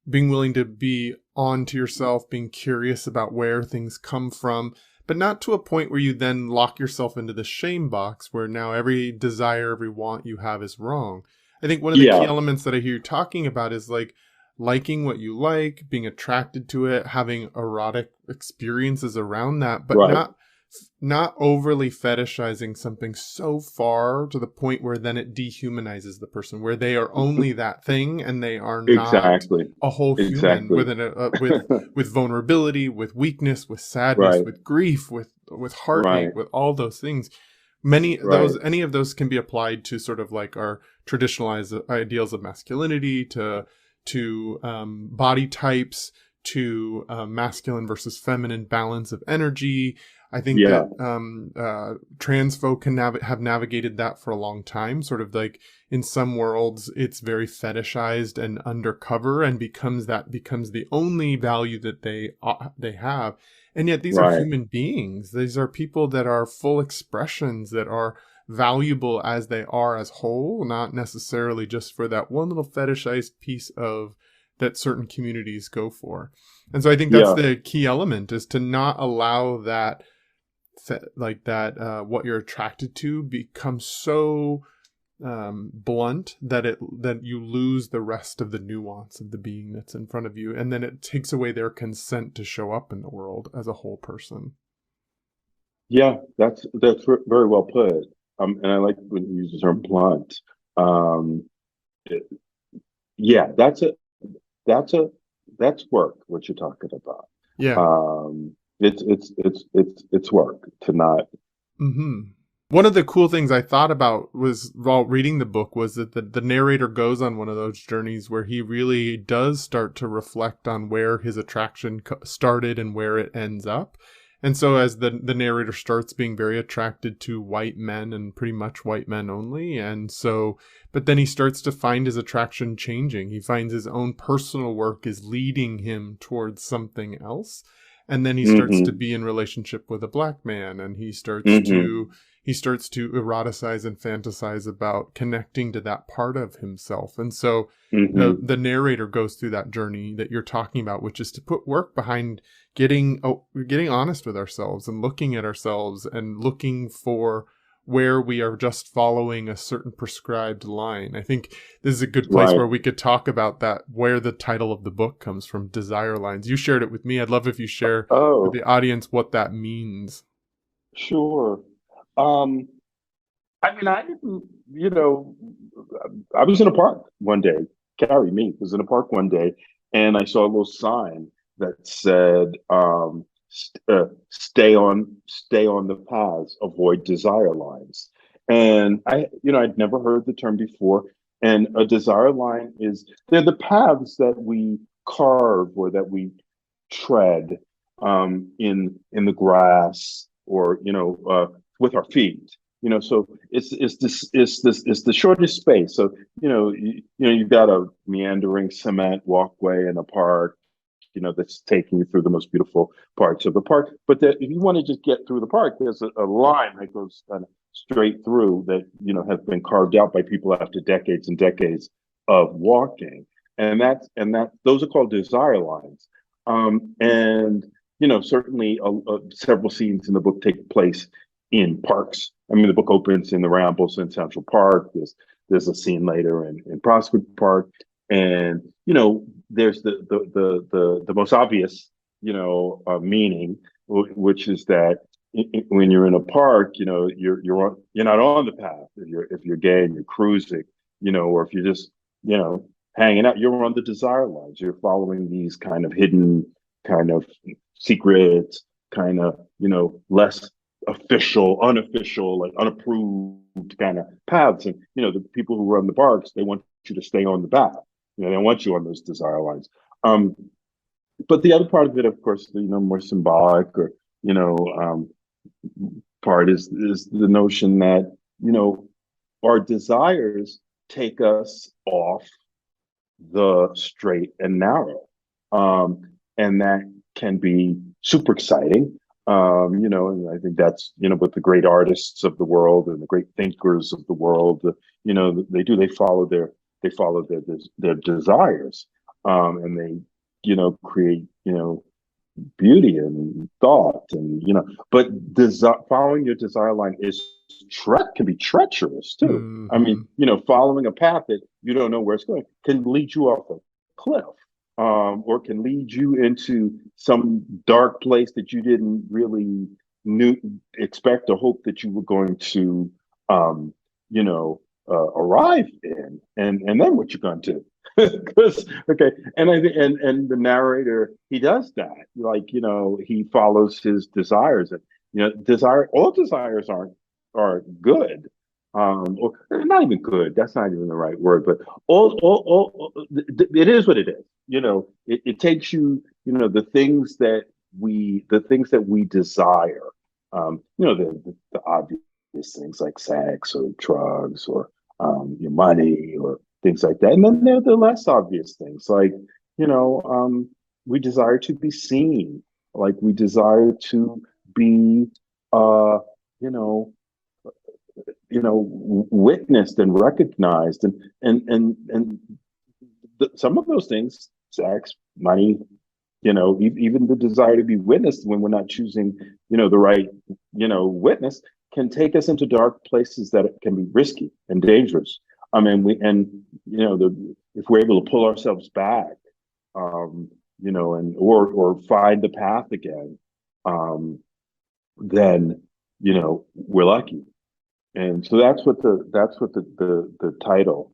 being willing to be on to yourself, being curious about where things come from, but not to a point where you then lock yourself into the shame box where now every desire, every want you have is wrong. I think one of the key yeah, elements that I hear you talking about is like liking what you like, being attracted to it, having erotic experiences around that, but right, not overly fetishizing something so far to the point where then it dehumanizes the person, where they are only that thing and they are not exactly, a whole human exactly, with with vulnerability, with weakness, with sadness, right, with grief, with heartache, right, with all those things. Many right, those any of those can be applied to sort of like our traditionalized ideals of masculinity, to body types, to masculine versus feminine balance of energy. I think yeah, that trans folk have navigated that for a long time. Sort of like in some worlds, it's very fetishized and undercover, and becomes the only value that they have. And yet, these are right, human beings. These are people that are full expressions, that are valuable as they are as whole, not necessarily just for that one little fetishized piece of that certain communities go for. And so I think that's yeah, the key element, is to not allow that what you're attracted to becomes so blunt that you lose the rest of the nuance of the being that's in front of you, and then it takes away their consent to show up in the world as a whole person. yeah. Very well put. And I like when you use the term blunt. Um, it- yeah, that's a that's work. What you're talking about. Yeah. It's work to not. Hmm. One of the cool things I thought about was while reading the book was that the narrator goes on one of those journeys where he really does start to reflect on where his attraction started and where it ends up. And so as the narrator starts being very attracted to white men and pretty much white men only. And so, but then he starts to find his attraction changing. He finds his own personal work is leading him towards something else. And then he starts to Hmm. be in relationship with a black man, and Hmm. he starts to eroticize and fantasize about connecting to that part of himself. And so Hmm. the narrator goes through that journey that you're talking about, which is to put work behind getting honest with ourselves and looking at ourselves and looking for where we are just following a certain prescribed line. I think this is a good place Right. where we could talk about that, where the title of the book comes from, Desire Lines. You shared it with me. I'd love if you share with Oh, the audience what that means. sure. Um, I mean, I didn't, I was in a park one day. Cary, me, was in a park one day, and I saw a little sign that said, stay on the paths, avoid desire lines." And I'd never heard the term before. And a desire line they're the paths that we carve or that we tread, in the grass, or with our feet. So it's the shortest space. So you've got a meandering cement walkway in a park, that's taking you through the most beautiful parts of the park. But if you want to just get through the park, there's a line that goes kind of straight through, that has been carved out by people after decades and decades of walking. And those are called desire lines. And certainly several scenes in the book take place in parks. I mean, the book opens in the Rambles in Central Park. There's a scene later in Prospect Park, and there's the most obvious meaning, which is that when you're in a park, you're not on the path. If you're gay and you're cruising, or if you're just hanging out, you're on the desire lines. You're following these kind of hidden, kind of secrets, kind of less official, unofficial, like unapproved kind of paths. And the people who run the parks, they want you to stay on the path. They want you on those desire lines. But the other part of it, of course, more symbolic or part is the notion that our desires take us off the straight and narrow, and that can be super exciting. And I think that's what the great artists of the world and the great thinkers of the world, they do. They follow their desires, and they create beauty and thought, and but following your desire line can be treacherous too. I mean, following a path that you don't know where it's going can lead you off a cliff, or can lead you into some dark place that you didn't really expect or hope that you were going to arrive in. And then what you're going to do. Because and I think and the narrator, he does that, like he follows his desires, and all desires are good, or not even good, that's not even the right word, but it is what it is. It takes you, the things that we desire, the obvious things like sex or drugs or your money or things like that. And then there are the less obvious things, like we desire to be seen, like we desire to be witnessed and recognized, and some of those things, sex, money, even the desire to be witnessed when we're not choosing the right witness, can take us into dark places that can be risky and dangerous. I mean, if we're able to pull ourselves back, and or find the path again, then we're lucky. And so that's what the title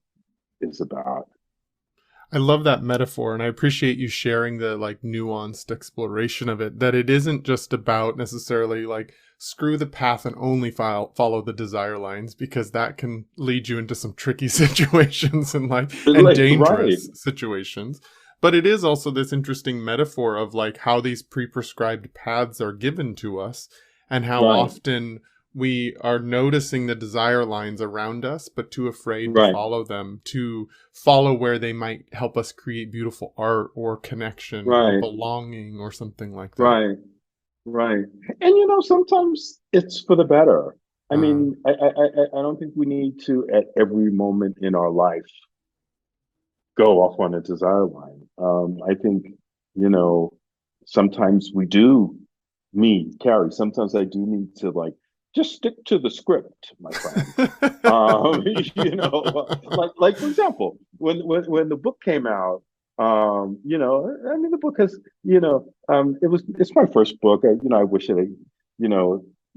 is about. I love that metaphor, and I appreciate you sharing the nuanced exploration of it, that it isn't just about necessarily screw the path and only follow the desire lines, because that can lead you into some tricky situations and dangerous situations. But it is also this interesting metaphor of how these pre-prescribed paths are given to us, and how often we are noticing the desire lines around us, but too afraid to follow them, to follow where they might help us create beautiful art or connection or belonging or something like that. Right. And sometimes it's for the better. I mean, I don't think we need to, at every moment in our life, go off on a desire line. I think, sometimes we do, Cary, sometimes I do need to just stick to the script, my friend. Like for example, when the book came out, I mean, the book has, it's my first book. I wish it,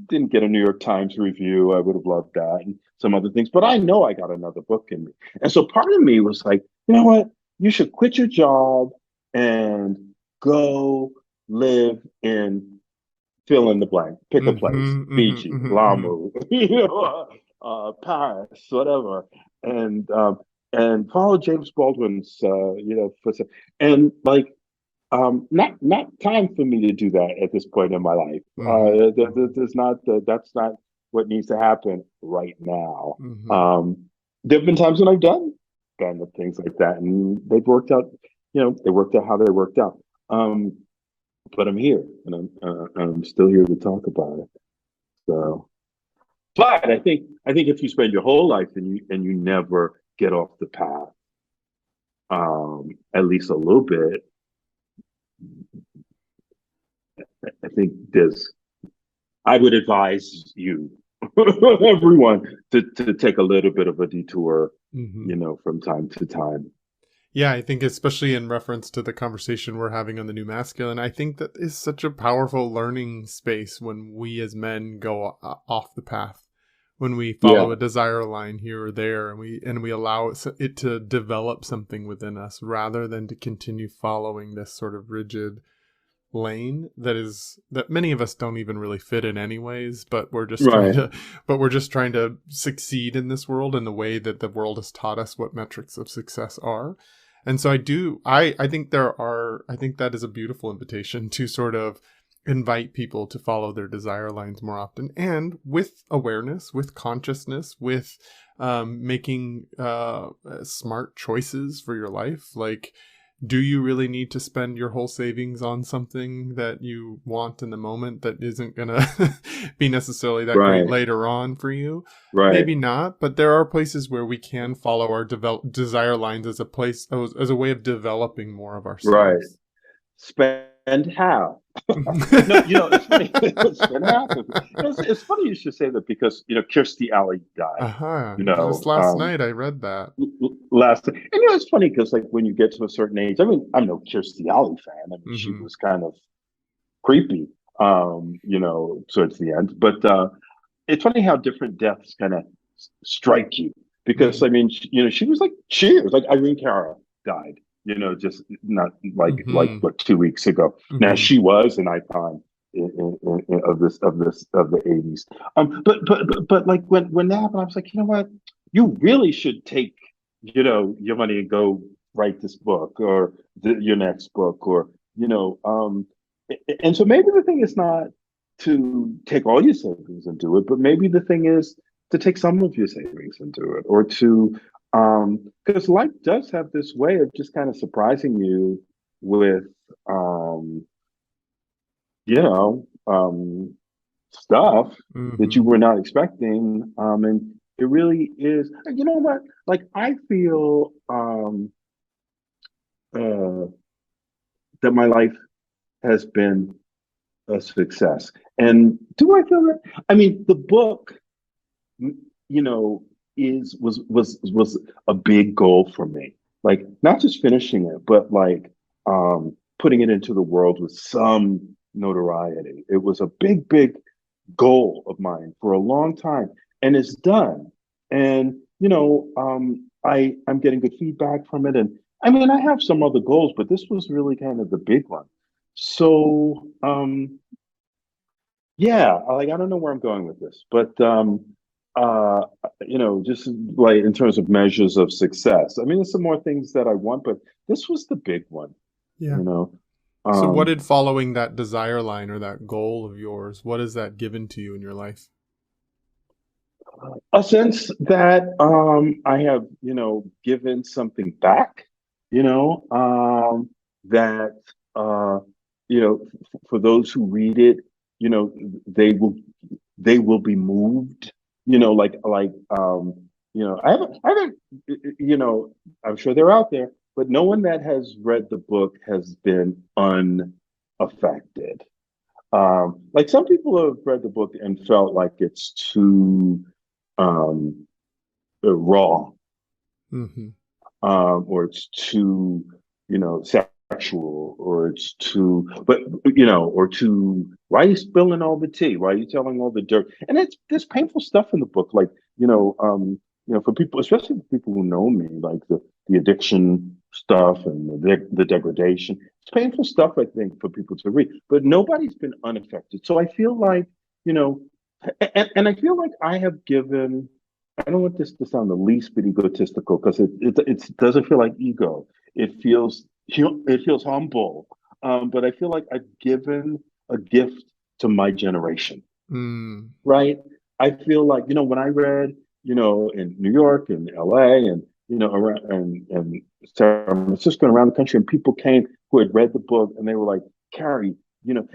didn't get a New York Times review. I would have loved that, and some other things. But I know I got another book in me, and so part of me was like, you know what? You should quit your job and go live in fill in the blank, pick a place, Fiji, Lamu, Paris, whatever, and follow James Baldwin's, footsteps. And not time for me to do that at this point in my life. There's not that's not what needs to happen right now. There have been times when I've done kind of things like that, and they've worked out. They worked out how they worked out. But I'm here, and I'm still here to talk about it. So, but I think if you spend your whole life and you never get off the path, at least a little bit, I think I would advise you, everyone, to take a little bit of a detour, Hmm. from time to time. Yeah, I think especially in reference to the conversation we're having on the new masculine, I think that is such a powerful learning space when we as men go off the path, when we follow Yeah, a desire line here or there, and we allow it to develop something within us rather than to continue following this sort of rigid lane that many of us don't even really fit in anyways, but right, we're just trying to succeed in this world in the way that the world has taught us what metrics of success are. And so I think I think that is a beautiful invitation to sort of invite people to follow their desire lines more often, and with awareness, with consciousness, with making smart choices for your life. Like, do you really need to spend your whole savings on something that you want in the moment that isn't going to be necessarily that great right, later on for you? right. Maybe not, but there are places where we can follow our desire lines as a place, as a way of developing more of Right. ourselves. Spend half. No, it's funny. Spend half of it. It's funny you should say that because Kirstie Alley died. Uh-huh. You Just know, last um, night I read that. last and it's funny because like when you get to a certain age, I mean, I'm no Kirstie Alley fan. I mean, she Hmm. was kind of creepy, towards the end. But it's funny how different deaths kind of strike you because I Mm. mean, she was like Cheers, like Irene Cara died. Just not like Hmm. what 2 weeks ago. Now Hmm. she was an icon of the '80s. But like when that happened, I was like, you know what? You really should take your money and go write this book or your next book or and so maybe the thing is not to take all your savings and do it, but maybe the thing is to take some of your savings and do it, or to because life does have this way of just kind of surprising you with um, you know, stuff that you Hmm. were not expecting. And it really is, you know what? Like I feel uh that my life has been a success. And do I feel that? I mean, the book, you know, was a big goal for me. Like not just finishing it, but like putting it into the world with some notoriety. It was a big goal of mine for a long time, and it's done. And I'm getting good feedback from it, and I mean, I have some other goals, but this was really kind of the big one. So, yeah, like I don't know where I'm going with this, but uh, just like in terms of measures of success. I mean, there's some more things that I want, but this was the big one, Yeah. you know. So what Um, did following that desire line or that goal of yours, what has that given to you in your life? a sense that I have, given something back, that uh, for those who read it, you know, they will they will be moved, I haven't, I'm sure they're out there, but no one that has read the book has been unaffected. Like some people have read the book and felt like it's too um, raw, Hmm. or it's too, sexual, or it's too, or too. Why are you spilling all the tea? Why are you telling all the dirt? And there's painful stuff in the book, like for people, especially for people who know me, like the addiction stuff and the degradation. It's painful stuff, I think, for people to read, but nobody's been unaffected. So I feel like, you know, and I feel like I have given. I don't want this to sound the least bit egotistical because it doesn't feel like ego. It feels humble, but I feel like I've given a gift to my generation, Mm. right? I feel like when I read in New York and L.A. and around and San Francisco and around the country, and people came who had read the book and they were like, Cary,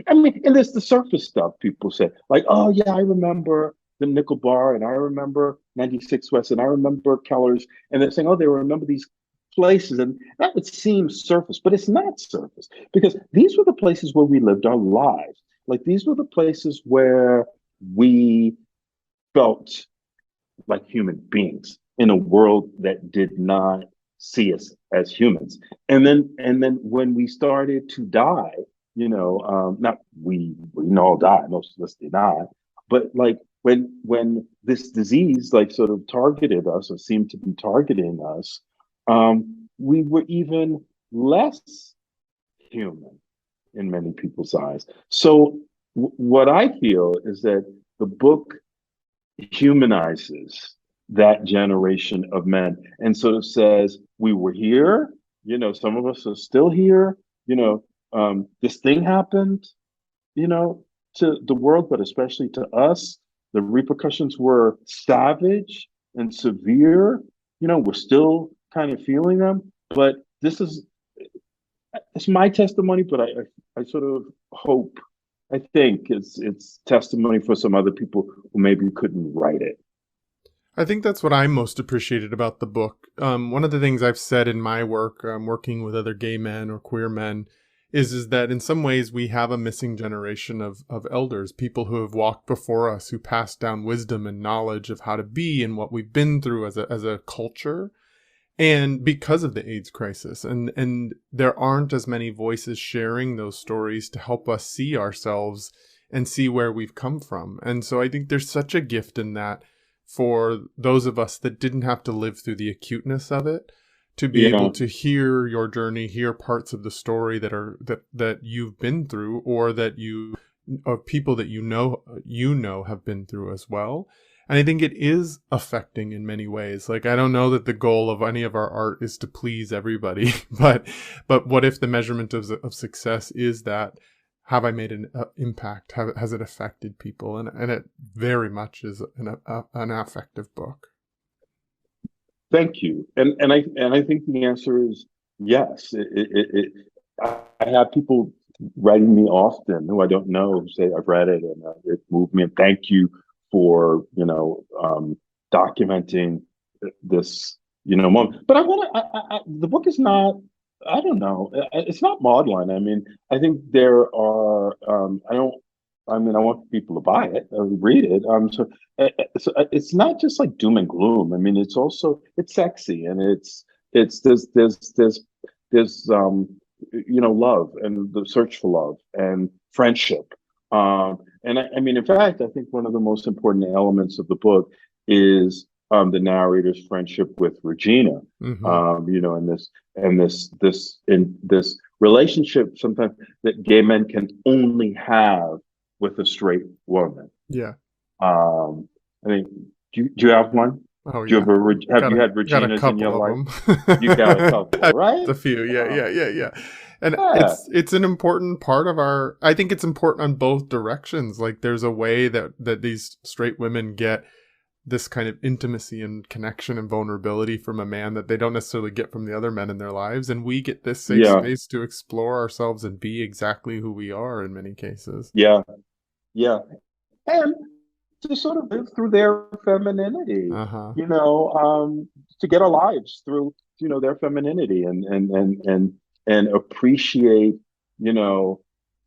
I mean, and there's the surface stuff people say, like, oh yeah, I remember the Nickel Bar and I remember 96 West and I remember Keller's, and they're saying, oh, they remember these places, and that would seem surface, but it's not surface because these were the places where we lived our lives. Like these were the places where we felt like human beings in a world that did not see us as humans. And then when we started to die, not we didn't all die, most of us did not, but like when this disease like sort of targeted us or seemed to be targeting us, we were even less human in many people's eyes. So what I feel is that the book humanizes that generation of men and sort of says, we were here, some of us are still here, this thing happened, you know, to the world, but especially to us. The repercussions were savage and severe. We're still kind of feeling them, but it's my testimony, but I sort of hope, I think it's testimony for some other people who maybe couldn't write it. I think that's what I most appreciated about the book. One of the things I've said in my work, working with other gay men or queer men, is that in some ways we have a missing generation of elders, people who have walked before us, who passed down wisdom and knowledge of how to be and what we've been through as a culture. And because of the AIDS crisis, and there aren't as many voices sharing those stories to help us see ourselves and see where we've come from. And so I think there's such a gift in that for those of us that didn't have to live through the acuteness of it, to be Yeah, able to hear your journey, hear parts of the story that you've been through, or that you, or people that you know have been through as well. And I think it is affecting in many ways. Like, I don't know that the goal of any of our art is to please everybody, but what if the measurement of success is that, have I made an impact? Has it affected people? And it very much is an affective book. thank you. And I think the answer is yes. I have people writing me often who I don't know who say I've read it and it moved me. And thank you for documenting this moment. But I want to. The book is not. I don't know. It's not maudlin. I mean, I think there are. I don't. I mean, I want people to buy it, read it. It's not just like doom and gloom. I mean, it's sexy and it's there's love and the search for love and friendship. And I mean, in fact, I think one of the most important elements of the book is the narrator's friendship with Regina. Mm-hmm. In this relationship sometimes that gay men can only have with a straight woman. Yeah. I mean, do you have one? Oh Do you yeah. ever have you had Got a Reginas in your couple of life? them. You got a couple, right? A few. Yeah. Uh, Yeah. And yeah, it's an important part of I think it's important on both directions. Like, there's a way that these straight women get this kind of intimacy and connection and vulnerability from a man that they don't necessarily get from the other men in their lives. And we get this safe yeah, space to explore ourselves and be exactly who we are in many cases. yeah, yeah. And to sort of live through their femininity, Uh-huh. to get our lives through, their femininity and appreciate, you know,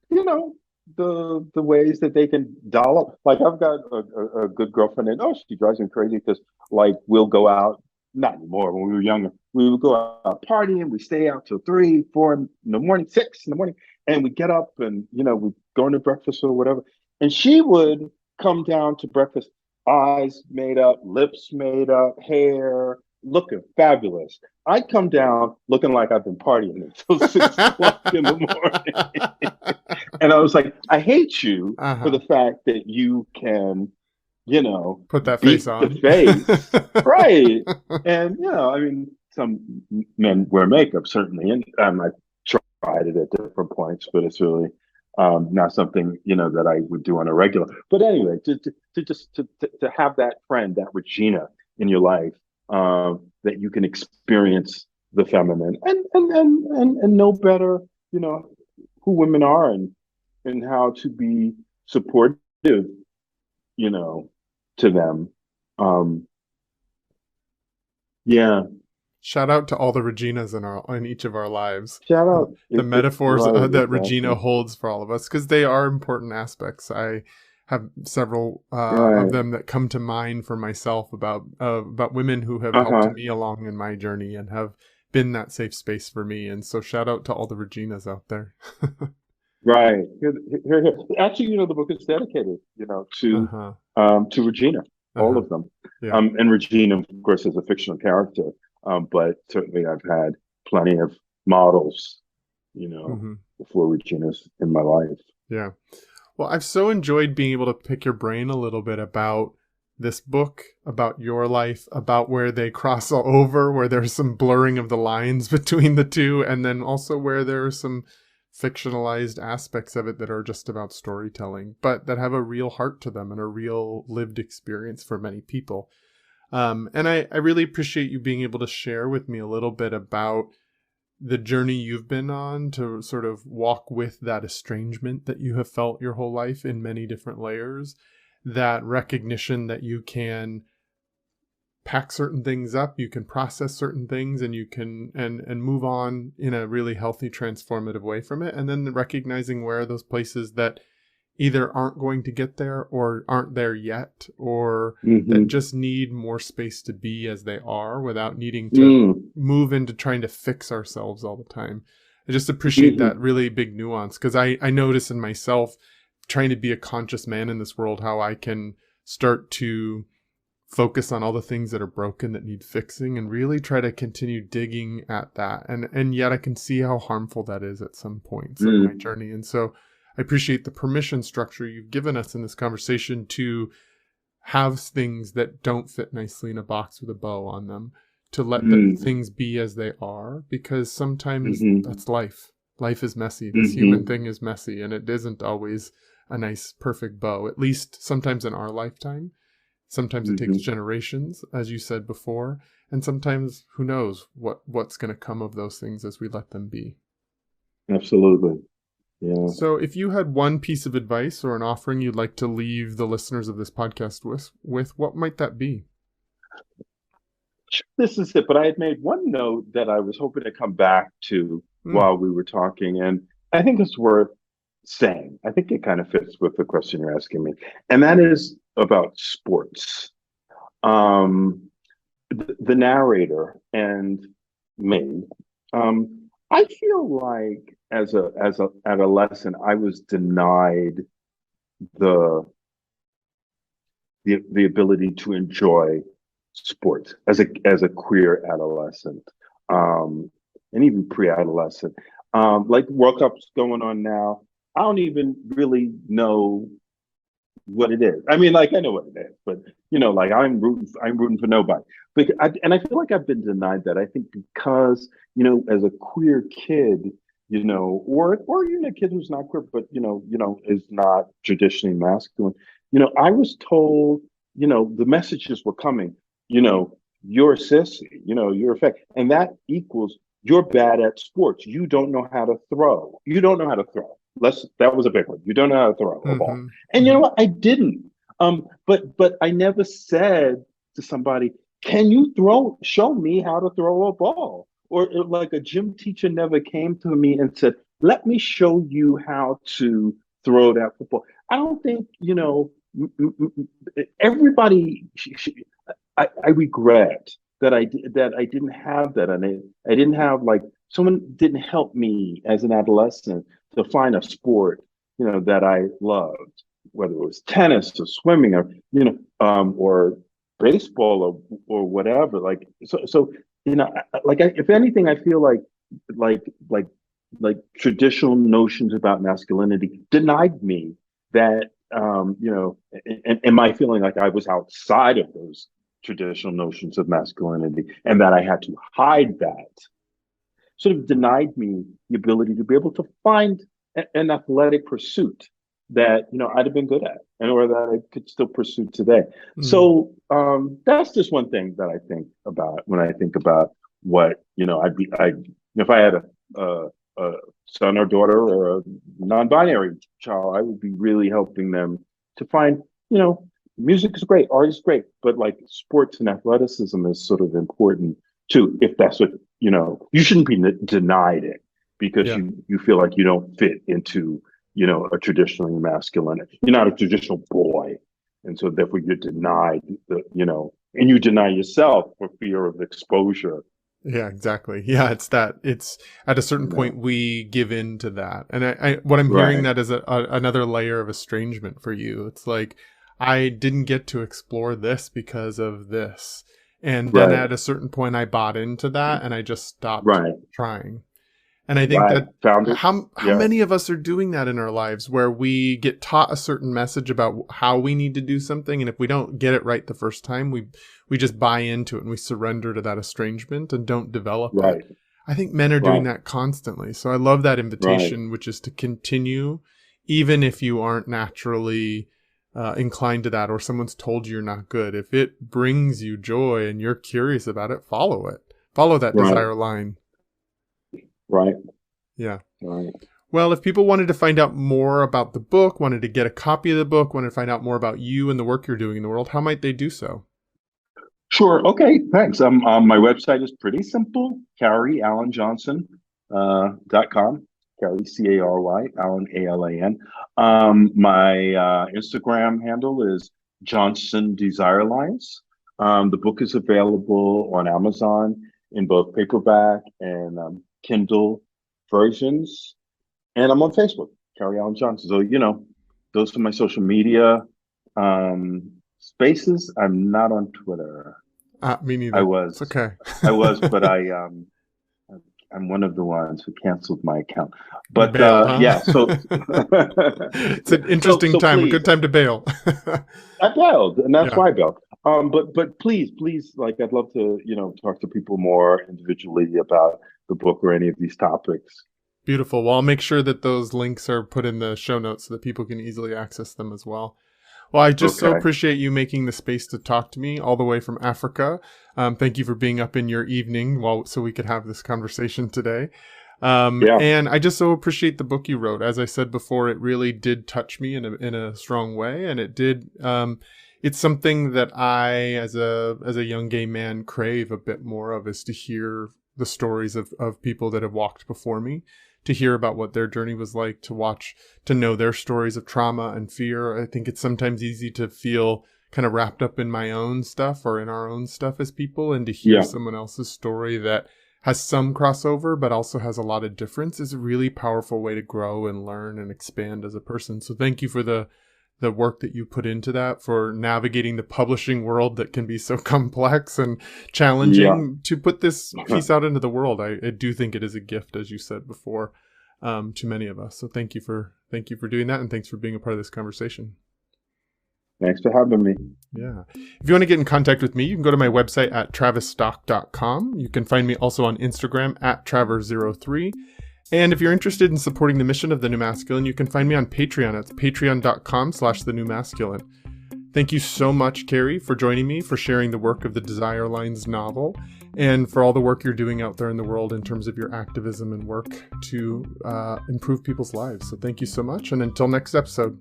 you know, the ways that they can doll up. Like I've got a good girlfriend, and she drives me crazy because like we'll go out, not anymore. When we were younger, we would go out partying. We stay out till 3, 4 in the morning, 6 in the morning, and we get up and we go into breakfast or whatever. And she would come down to breakfast, eyes made up, lips made up, hair looking fabulous. I'd come down looking like I've been partying until 6 o'clock in the morning. And I was like, I hate you for Uh-huh. the fact that you can, Put that face beat the on. face. Right. And, I mean, some men wear makeup, certainly. And I tried it at different points, but it's really not something, that I would do on a regular. But anyway, to have that friend, that Regina in your life, that you can experience the feminine and know better, who women are and how to be supportive, you know, to them. Um, yeah, Shout out to all the Reginas in each of our lives. Shout out. The metaphors Right, that exactly. Regina holds for all of us, because they are important aspects. I have several of Right. them that come to mind for myself about women who have helped Uh-huh. me along in my journey and have been that safe space for me. And so shout out to all the Reginas out there. Right. Here. Actually, the book is dedicated, Uh-huh. to Regina, all Uh-huh. of them. Yeah. And Regina, of course, is a fictional character. But certainly I've had plenty of models, Hmm. before Regina's in my life. Yeah. Well, I've so enjoyed being able to pick your brain a little bit about this book, about your life, about where they cross over, where there's some blurring of the lines between the two, and then also where there are some fictionalized aspects of it that are just about storytelling, but that have a real heart to them and a real lived experience for many people. And I really appreciate you being able to share with me a little bit about the journey you've been on to sort of walk with that estrangement that you have felt your whole life in many different layers, that recognition that you can pack certain things up, you can process certain things, and you can and move on in a really healthy transformative way from it, and then recognizing where are those places that either aren't going to get there or aren't there yet, or that Hmm. just need more space to be as they are without needing to Mm. move into trying to fix ourselves all the time. I just appreciate that Hmm. really big nuance, because I notice in myself trying to be a conscious man in this world how I can start to focus on all the things that are broken that need fixing and really try to continue digging at that, and yet I can see how harmful that is at some points of my Mm. journey. And so I appreciate the permission structure you've given us in this conversation to have things that don't fit nicely in a box with a bow on them, to let Mm. things be as they are, because sometimes Hmm. that's life. Life is messy. This human Hmm. thing is messy, and it isn't always a nice perfect bow, at least sometimes in our lifetime. Sometimes it takes Hmm. generations, as you said before, and sometimes who knows what's going to come of those things as we let them be. Absolutely. Yeah. So, if you had one piece of advice or an offering you'd like to leave the listeners of this podcast with what might that be? This is it. But I had made one note that I was hoping to come back to Mm, while we were talking, and I think it's worth saying. I think it kind of fits with the question you're asking me, and that is about sports. Um, the narrator and me. I feel like as a adolescent, I was denied the the ability to enjoy sport as a queer adolescent, and even pre-adolescent. Like World Cup's going on now. I don't even really know what it is. I mean, like I know what it is, but like I'm rooting for nobody. And I feel like I've been denied that. I think because as a queer kid, or even a kid who's not queer, but is not traditionally masculine. I was told, the messages were coming. You're a sissy. You're a fag, and that equals you're bad at sports. You don't know how to throw. You don't know how to throw. That was a big one. You don't know how to throw a ball. mm-hmm, And you mm-hmm, know what? I didn't. But I never said to somebody, "Can you throw? Show me how to throw a ball." Or like a gym teacher never came to me and said, "Let me show you how to throw that football." I don't think everybody. I regret that I didn't have that, and I didn't have like someone didn't help me as an adolescent to find a sport that I loved, whether it was tennis or swimming or or baseball or whatever. Like so if anything, I feel like like traditional notions about masculinity denied me that and my feeling like I was outside of those traditional notions of masculinity and that I had to hide that sort of denied me the ability to be able to find an athletic pursuit that I'd have been good at and or that I could still pursue today. mm, So that's just one thing that I think about when I think about what I if I had a son or daughter or a non-binary child, I would be really helping them to find you know music is great, art is great, but like sports and athleticism is sort of important too, if that's what, you shouldn't be denied it because Yeah. you feel like you don't fit into, a traditionally masculine, you're not a traditional boy. And so therefore you're denied and you deny yourself for fear of exposure, Yeah, exactly. Yeah, it's at a certain you know. point we give in to that. And what I'm hearing Right, that is another layer of estrangement for you. It's like, I didn't get to explore this because of this. And then right, at a certain point I bought into that and I just stopped right, trying. And I think right. that Found it. how Yeah, many of us are doing that in our lives where we get taught a certain message about how we need to do something, and if we don't get it right the first time, we just buy into it and we surrender to that estrangement and don't develop it. right, I think men are doing right, that constantly. So I love that right, invitation, which is to continue, even if you aren't naturally inclined to that, or someone's told you you're not good. If it brings you joy and you're curious about it, follow it. Follow that right, desire line. right, Yeah. right. Well, if people wanted to find out more about the book, wanted to get a copy of the book, wanted to find out more about you and the work you're doing in the world, how might they do so? Sure. Okay. Thanks. My website is pretty simple. CaryAlanJohnson.com. Cary, Cary, Alan, Alan. My Instagram handle is Johnson Desire Lines. The book is available on Amazon in both paperback and Kindle versions. And I'm on Facebook, Cary Allen Johnson. So, those are my social media spaces. I'm not on Twitter. Me I neither. It's was, okay. but I'm one of the ones who canceled my account. You But bailed, huh? yeah, so It's an so interesting so time, a please, good time to bail. I bailed, and that's Yeah, why I bailed. But please, like I'd love to, talk to people more individually about the book or any of these topics. beautiful. Well, I'll make sure that those links are put in the show notes so that people can easily access them as well. Well, I just so Okay. appreciate you making the space to talk to me all the way from Africa. Thank you for being up in your evening so we could have this conversation today. Yeah. And I just so appreciate the book you wrote. As I said before, it really did touch me in a strong way, and it did. It's something that I, as a young gay man, crave a bit more of, is to hear the stories of people that have walked before me, to hear about what their journey was like, to know their stories of trauma and fear. I think it's sometimes easy to feel kind of wrapped up in my own stuff or in our own stuff as people, and to hear Yeah. someone else's story that has some crossover but also has a lot of difference is a really powerful way to grow and learn and expand as a person. So thank you for the work that you put into that, for navigating the publishing world that can be so complex and Yeah. challenging, to put this piece out into the world. I do think it is a gift, as you said before, to many of us. So thank you for doing that, and thanks for being a part of this conversation. Thanks for having me. Yeah. If you want to get in contact with me, you can go to my website at travisstock.com. You can find me also on Instagram at Traver03. And if you're interested in supporting the mission of The New Masculine, you can find me on Patreon. It's patreon.com/The New Masculine. Thank you so much, Cary, for joining me, for sharing the work of the Desire Lines novel, and for all the work you're doing out there in the world in terms of your activism and work to improve people's lives. So thank you so much. And until next episode.